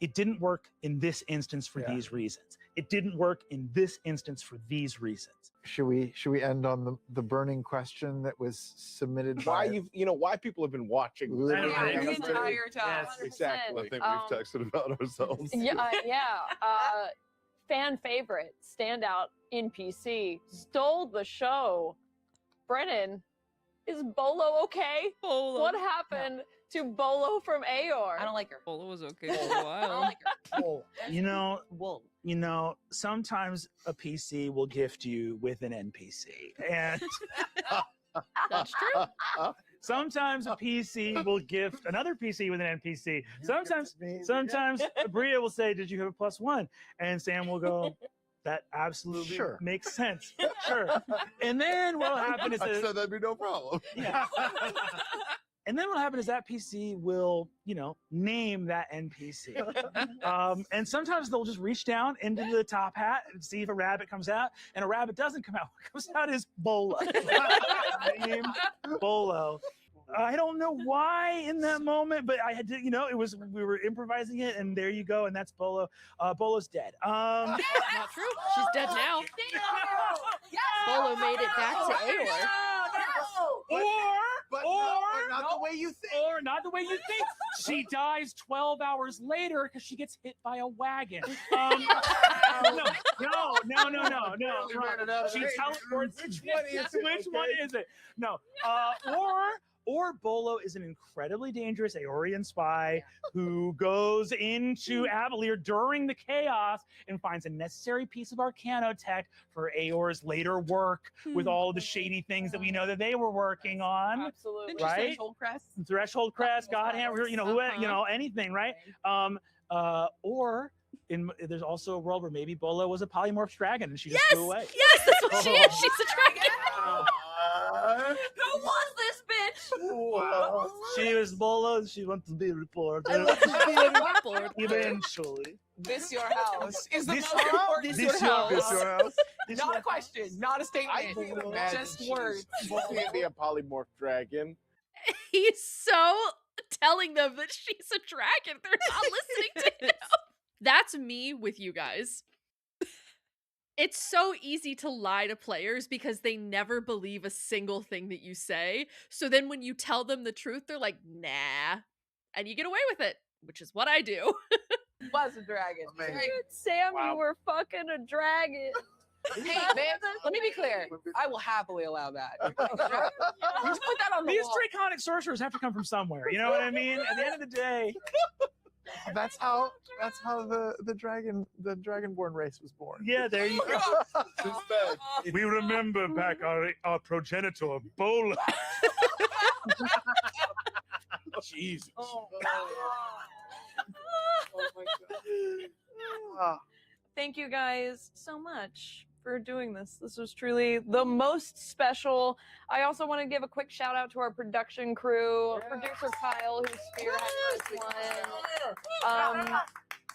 it didn't work in this instance for these reasons. It didn't work in this instance for these reasons. Should we end on the burning question that was submitted Why by why people have been watching this. Literally. Yeah, the Yes. entire time. Yes, exactly. I think we've texted about ourselves. Fan favorite, standout NPC, stole the show. Brennan, is Bolo okay? Bolo. What happened to Bolo from Aor? I don't like her. Bolo was okay for a I don't while. like her. You know, sometimes a PC will gift you with an NPC. And That's true. Sometimes a PC will gift another PC with an NPC. Sometimes Bria will say, "Did you have a +1?" And Sam will go, "That absolutely Sure. makes sense." Sure. And then what'll happen is I that, said that'd be no problem. yeah. And then what'll happen is that PC will, name that NPC. And sometimes they'll just reach down into the top hat and see if a rabbit comes out, and a rabbit doesn't come out. What comes out is Bolo. Name Bolo. I don't know why in that moment, but I had to, we were improvising it, and there you go, and that's Bolo. Bolo's dead. Not true. She's dead now. Bolo made it back to Aor. But not the way you think. Or not the way you think. She dies 12 hours later because she gets hit by a wagon. No. She teleports. Which one is it? No. Or Bolo is an incredibly dangerous Aorian spy who goes into Avalir during the chaos and finds a necessary piece of arcanotech for Aor's later work with all the shady things that we know that they were working on. Absolutely. Right? Threshold crest. Threshold crest, Godhammer, anything, right? Or there's also a world where maybe Bolo was a polymorph dragon and she just flew away. Yes, that's what she is. She's a dragon. Who was this bitch? She was Bolo and she wants to be a reporter. Eventually. This your house is the This most important. this This your your house. house. This Not your a question, not a statement. I can imagine Just words. She can't be a polymorph dragon. He's so telling them that she's a dragon. They're not listening to him. That's me with you guys. It's so easy to lie to players because they never believe a single thing that you say. So then when you tell them the truth, they're like, nah. And you get away with it, which is what I do. Was a dragon. Amazing. Right? Sam, Wow. you were fucking a dragon. Hey, man, let me be clear. I will happily allow that. Just put that on the These wall. draconic sorcerers have to come from somewhere. You know what I mean? At the end of the day, That's how the dragonborn race was born. yeah, there you go. We remember back our progenitor, Bolo. Jesus. Oh, my God. Ah, Thank you guys so much for doing this. This was truly the most special. I also want to give a quick shout out to our production crew, producer Kyle, who spearheaded this one.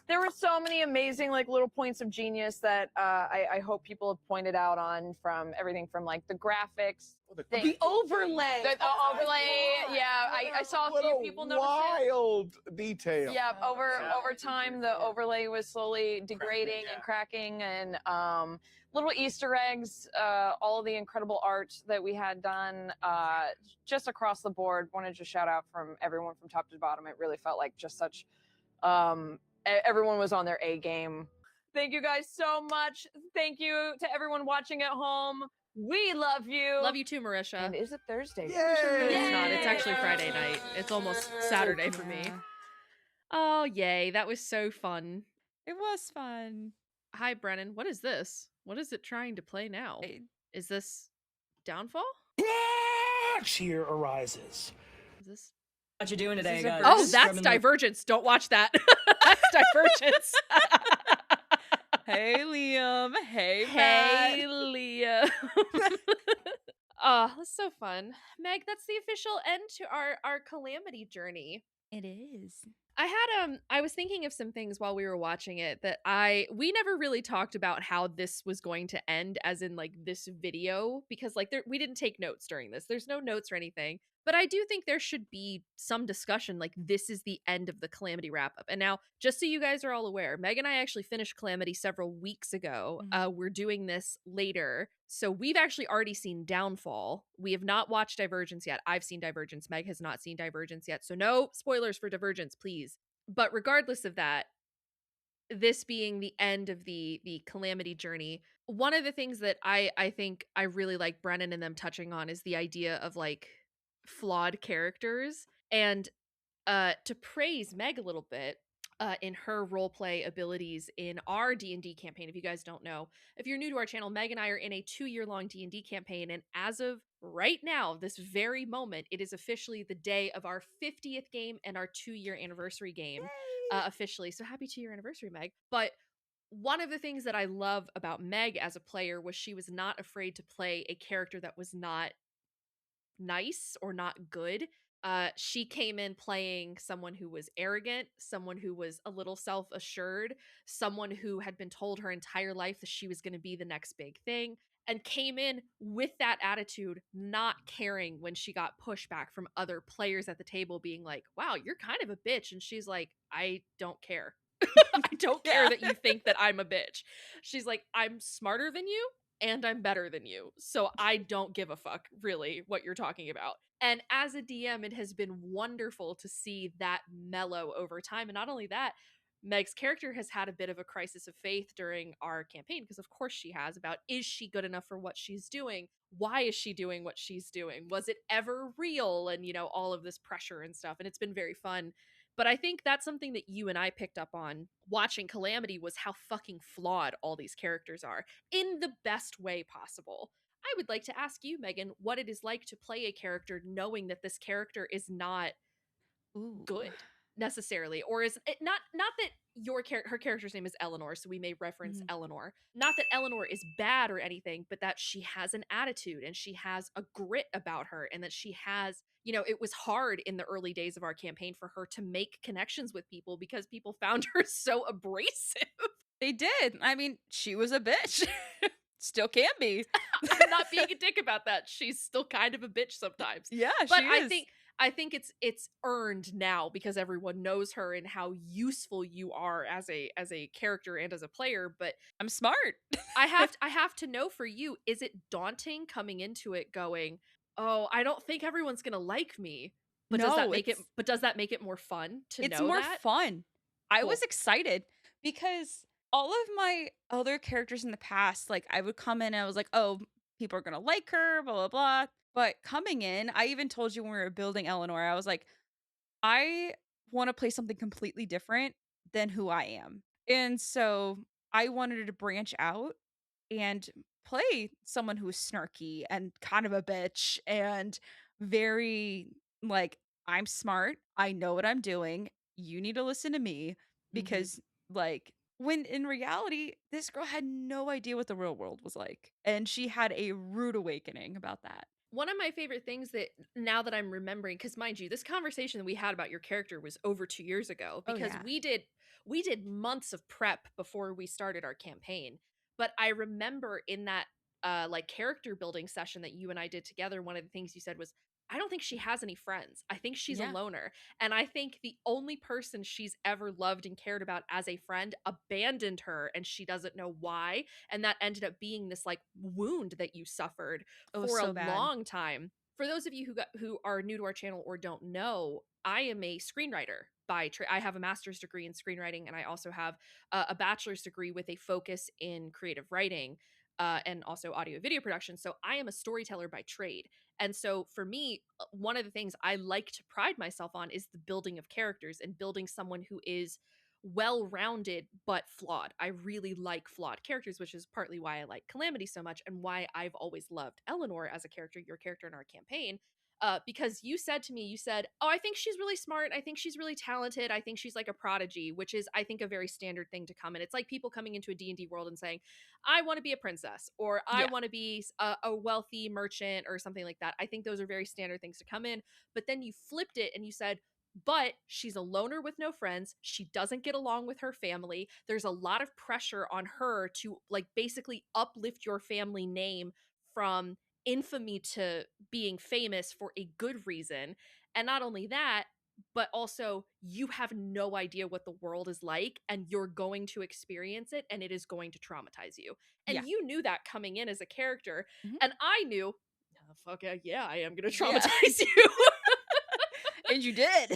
There were so many amazing little points of genius that I hope people have pointed out on, from everything from the graphics. the overlay. The overlay, yeah, I saw a few people notice it. Wild detail. Yeah, over time, the overlay was slowly degrading and cracking, and little Easter eggs, all of the incredible art that we had done just across the board. Wanted to shout out from everyone from top to bottom. It really felt like just such, everyone was on their A game. Thank you guys so much. Thank you to everyone watching at home. We love you. Love you too, Marisha. And is it Thursday? Yay! It's not. It's actually Friday night. It's almost Saturday for me. Oh, yay. That was so fun. It was fun. Hi, Brennan. What is this? What is it trying to play now? Is this Downfall? Cheer arises. Is this? What you doing today, This is guys? Oh, that's Divergence. Don't watch that. That's Divergence. Hey, Liam. Hey, Hey, Matt. Liam. Oh, that's so fun. Meg, that's the official end to our Calamity journey. It is. I was thinking of some things while we were watching it that we never really talked about how this was going to end, as in this video, because we didn't take notes during this. There's no notes or anything. But I do think there should be some discussion, this is the end of the Calamity wrap-up. And now, just so you guys are all aware, Meg and I actually finished Calamity several weeks ago. We're doing this later. So we've actually already seen Downfall. We have not watched Divergence yet. I've seen Divergence. Meg has not seen Divergence yet. So no spoilers for Divergence, please. But regardless of that, this being the end of the Calamity journey, one of the things that I think I really like Brennan and them touching on is the idea of flawed characters. And to praise Meg a little bit, in her roleplay abilities in our D&D campaign. If you guys don't know, if you're new to our channel, Meg and I are in a 2-year-long D&D campaign, and as of right now, this very moment, it is officially the day of our 50th game and our 2-year anniversary game officially. So happy 2-year anniversary, Meg. But one of the things that I love about Meg as a player was she was not afraid to play a character that was not nice or not good. She came in playing someone who was arrogant, someone who was a little self-assured, someone who had been told her entire life that she was going to be the next big thing, and came in with that attitude, not caring when she got pushback from other players at the table, being like, wow, you're kind of a bitch. And she's like, I don't care. I don't care that you think that I'm a bitch. She's like, I'm smarter than you and I'm better than you. So I don't give a fuck, really, what you're talking about. And as a DM, it has been wonderful to see that mellow over time. And not only that, Meg's character has had a bit of a crisis of faith during our campaign, because of course she has, about, is she good enough for what she's doing? Why is she doing what she's doing? Was it ever real? And, you know, all of this pressure and stuff. And it's been very fun. But I think that's something that you and I picked up on watching Calamity, was how fucking flawed all these characters are in the best way possible. I would like to ask you, Megan, what it is like to play a character knowing that this character is not good necessarily, or is it not that her character's name is Eleanor, so we may reference Eleanor. Not that Eleanor is bad or anything, but that she has an attitude and she has a grit about her, and that she has, you know, it was hard in the early days of our campaign for her to make connections with people because people found her so abrasive. They did. I mean, she was a bitch. Still can be. I'm not being a dick about that. She's still kind of a bitch sometimes. Yeah, but she is. I think it's earned now because everyone knows her and how useful you are as a character and as a player. But I'm smart. I have to know, for you, is it daunting coming into it going, oh, I don't think everyone's gonna like me? But does that make it more fun to know that? It's more fun. I was excited because all of my other characters in the past, like, I would come in and I was like, oh, people are gonna like her, blah, blah, blah. But coming in, I even told you when we were building Eleanor, I was like, I want to play something completely different than who I am. And so I wanted to branch out and play someone who's snarky and kind of a bitch and very, like, I'm smart. I know what I'm doing. You need to listen to me, because like, when in reality, this girl had no idea what the real world was like. And she had a rude awakening about that. One of my favorite things that, now that I'm remembering, because mind you, this conversation that we had about your character was over 2 years ago, because we did months of prep before we started our campaign. But I remember in that like character building session that you and I did together, one of the things you said was, I don't think she has any friends. I think she's a loner. And I think the only person she's ever loved and cared about as a friend abandoned her, and she doesn't know why. And that ended up being this like wound that you suffered for a long time. For those of you who are new to our channel or don't know, I am a screenwriter by trade. I have a master's degree in screenwriting, and I also have a bachelor's degree with a focus in creative writing. And also audio video production. So I am a storyteller by trade. And so for me, one of the things I like to pride myself on is the building of characters and building someone who is well-rounded but flawed. I really like flawed characters, which is partly why I like Calamity so much and why I've always loved Eleanor as a character, your character in our campaign. Because you said to me, you said, oh, I think she's really smart. I think she's really talented. I think she's like a prodigy, which is, I think, a very standard thing to come in. It's like people coming into a D&D world and saying, I want to be a princess, or I want to be a wealthy merchant or something like that. I think those are very standard things to come in. But then you flipped it and you said, but she's a loner with no friends. She doesn't get along with her family. There's a lot of pressure on her to like basically uplift your family name from infamy to being famous for a good reason. And not only that, but also you have no idea what the world is like, and you're going to experience it, and it is going to traumatize you. And you knew that coming in as a character. And I knew, oh, fuck yeah, I am going to traumatize you. And you did.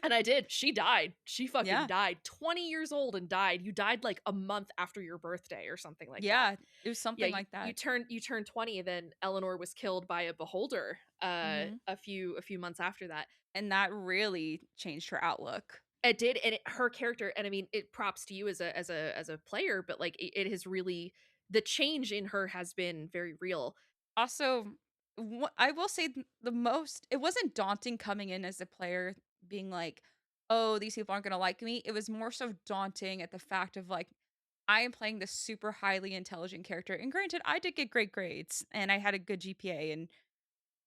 And I did. She died. She fucking died. 20 years old and died. You died like a month after your birthday or something like that. Yeah, it was something like that. You turned 20, and then Eleanor was killed by a beholder a few months after that. And that really changed her outlook. It did, and her character, and I mean, it props to you as a player, but like it has really, the change in her has been very real. Also, I will say the most, it wasn't daunting coming in as a player being like, oh, these people aren't going to like me. It was more so daunting at the fact of like, I am playing this super highly intelligent character. And granted, I did get great grades and I had a good GPA in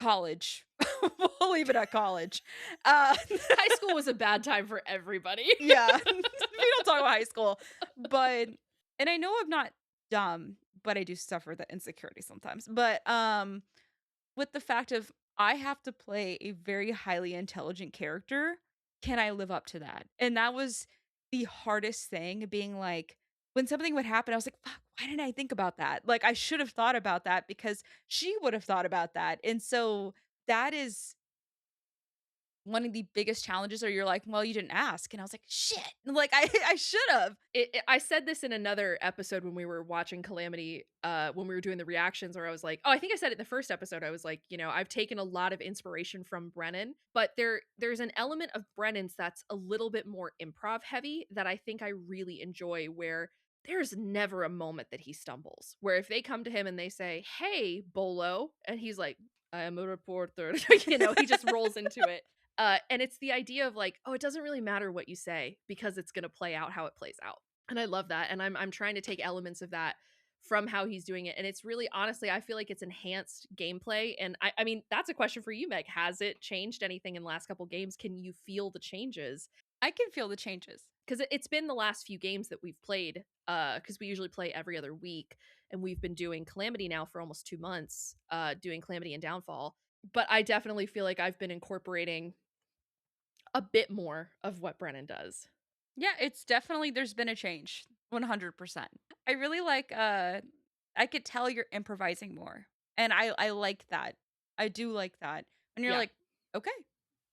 college. We'll leave it at college. High school was a bad time for everybody. Yeah. We don't talk about high school. But, and I know I'm not dumb, but I do suffer the insecurity sometimes. But with the fact of I have to play a very highly intelligent character, can I live up to that? And that was the hardest thing, being like, when something would happen, I was like, fuck, why didn't I think about that? Like, I should have thought about that because she would have thought about that. And so that is one of the biggest challenges, or you're like, well, you didn't ask. And I was like, shit, like I should have. I said this in another episode when we were watching Calamity, when we were doing the reactions, where I was like, oh, I think I said it in the first episode. I was like, you know, I've taken a lot of inspiration from Brennan, but there's an element of Brennan's that's a little bit more improv heavy that I think I really enjoy, where there's never a moment that he stumbles, where if they come to him and they say, hey, Bolo, and he's like, I am a reporter, you know, he just rolls into it. And it's the idea of like, oh, it doesn't really matter what you say because it's going to play out how it plays out. And I love that. And I'm trying to take elements of that from how he's doing it. And it's really, honestly, I feel like it's enhanced gameplay. And I mean, that's a question for you, Meg. Has it changed anything in the last couple games? Can you feel the changes? I can feel the changes. Because it's been the last few games that we've played, because we usually play every other week. And we've been doing Calamity now for almost 2 months, doing Calamity and Downfall. But I definitely feel like I've been incorporating a bit more of what Brennan does. Yeah, it's definitely, there's been a change. 100%. I really like, I could tell you're improvising more. And I like that. I do like that. And you're like, okay,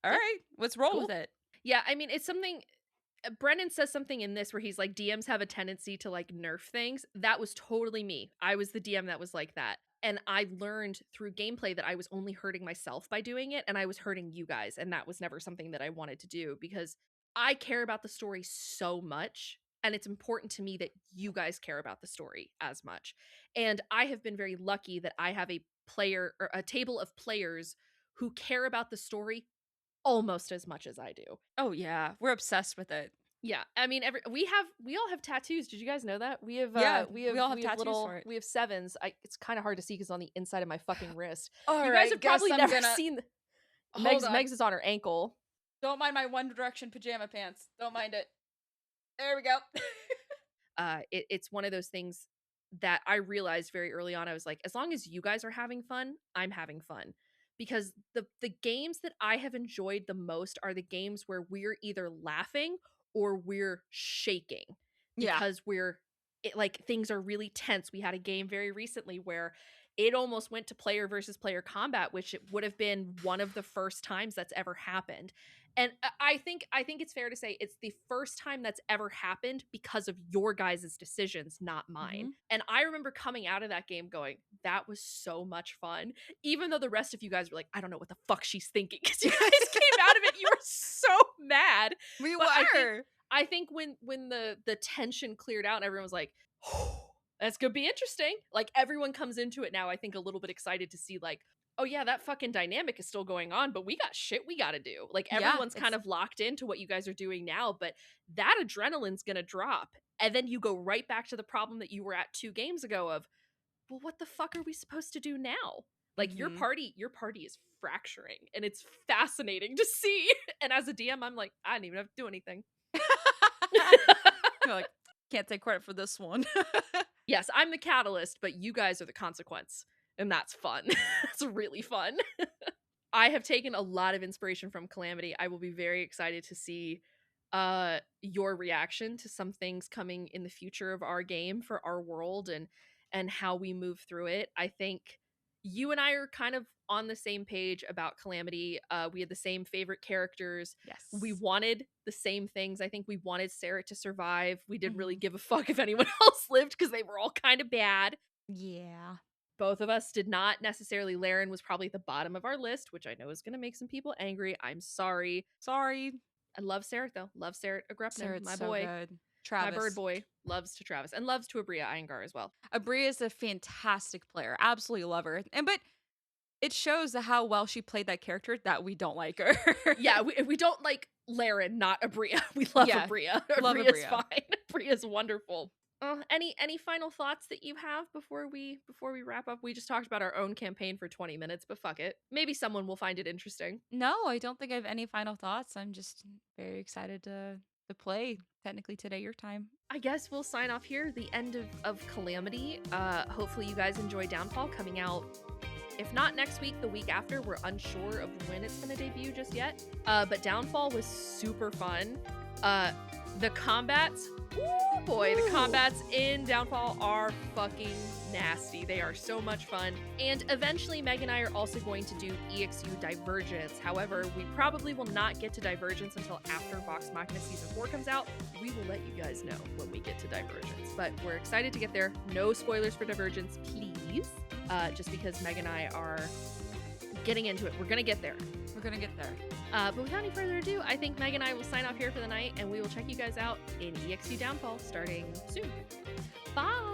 all right, let's roll with it. Yeah, I mean, it's something, Brennan says something in this where he's like, DMs have a tendency to like nerf things. That was totally me. I was the DM that was like that. And I learned through gameplay that I was only hurting myself by doing it, and I was hurting you guys, and that was never something that I wanted to do, because I care about the story so much, and it's important to me that you guys care about the story as much. And I have been very lucky that I have a player, or a table of players who care about the story almost as much as I do. Oh yeah, we're obsessed with it. Yeah, I mean, we all have tattoos. Did you guys know that? We have we all have tattoos for it. We have 7s. It's kind of hard to see because on the inside of my fucking wrist. All you right, guys have probably guess I'm never gonna- seen. Hold on. Meg's is on her ankle. Don't mind my One Direction pajama pants. Don't mind it. There we go. It's one of those things that I realized very early on. I was like, as long as you guys are having fun, I'm having fun. Because the games that I have enjoyed the most are the games where we're either laughing or we're shaking, because like things are really tense. We had a game very recently where it almost went to player versus player combat, which it would have been one of the first times that's ever happened. And I think it's fair to say it's the first time that's ever happened because of your guys' decisions, not mine. Mm-hmm. And I remember coming out of that game going, that was so much fun. Even though the rest of you guys were like, I don't know what the fuck she's thinking. Because you guys came out of it, you were so mad. We But were. I think when the tension cleared out and everyone was like, oh, that's gonna be interesting. Like everyone comes into it now, I think, a little bit excited to see like, oh yeah, that fucking dynamic is still going on, but we got shit we gotta do. Like everyone's kind of locked into what you guys are doing now, but that adrenaline's gonna drop. And then you go right back to the problem that you were at 2 games ago of, well, what the fuck are we supposed to do now? Like your party is fracturing, and it's fascinating to see. And as a DM, I'm like, I didn't even have to do anything. You're like, can't take credit for this one. Yes, I'm the catalyst, but you guys are the consequence. And that's fun. It's really fun. I have taken a lot of inspiration from Calamity. I will be very excited to see your reaction to some things coming in the future of our game for our world and how we move through it. I think you and I are kind of on the same page about Calamity. We had the same favorite characters. Yes. We wanted the same things. I think we wanted Sarah to survive. We didn't really give a fuck if anyone else lived because they were all kind of bad. Yeah. Both of us did not necessarily. Laren was probably at the bottom of our list, which I know is going to make some people angry. I'm sorry. Sorry. I love Sarah though. Love Sarah Agrippa, Sarah's my so boy. good. Travis. My bird boy loves to Travis and loves to Abria Iyengar as well. Abria is a fantastic player. Absolutely love her. But it shows how well she played that character that we don't like her. Yeah, we don't like Laren, not Abria. We love Yeah, Abria. love Abria's Abria. fine. Abria's wonderful. Any final thoughts that you have before we wrap up? We just talked about our own campaign for 20 minutes, but fuck it. Maybe someone will find it interesting. No, I don't think I have any final thoughts. I'm just very excited to play. Technically today, your time. I guess we'll sign off here. The end of Calamity. Hopefully you guys enjoy Downfall coming out. If not next week, the week after. We're unsure of when it's going to debut just yet. But Downfall was super fun. The combats, oh boy, the combats in Downfall are fucking nasty. They are so much fun. And eventually Meg and I are also going to do EXU Divergence. However, we probably will not get to Divergence until after Vox Machina Season 4 comes out. We will let you guys know when we get to Divergence. But we're excited to get there. No spoilers for Divergence, please. Just because Meg and I are getting into it. We're going to get there. We're going to get there. But without any further ado, I think Meg and I will sign off here for the night, and we will check you guys out in EXU Downfall starting soon. Bye!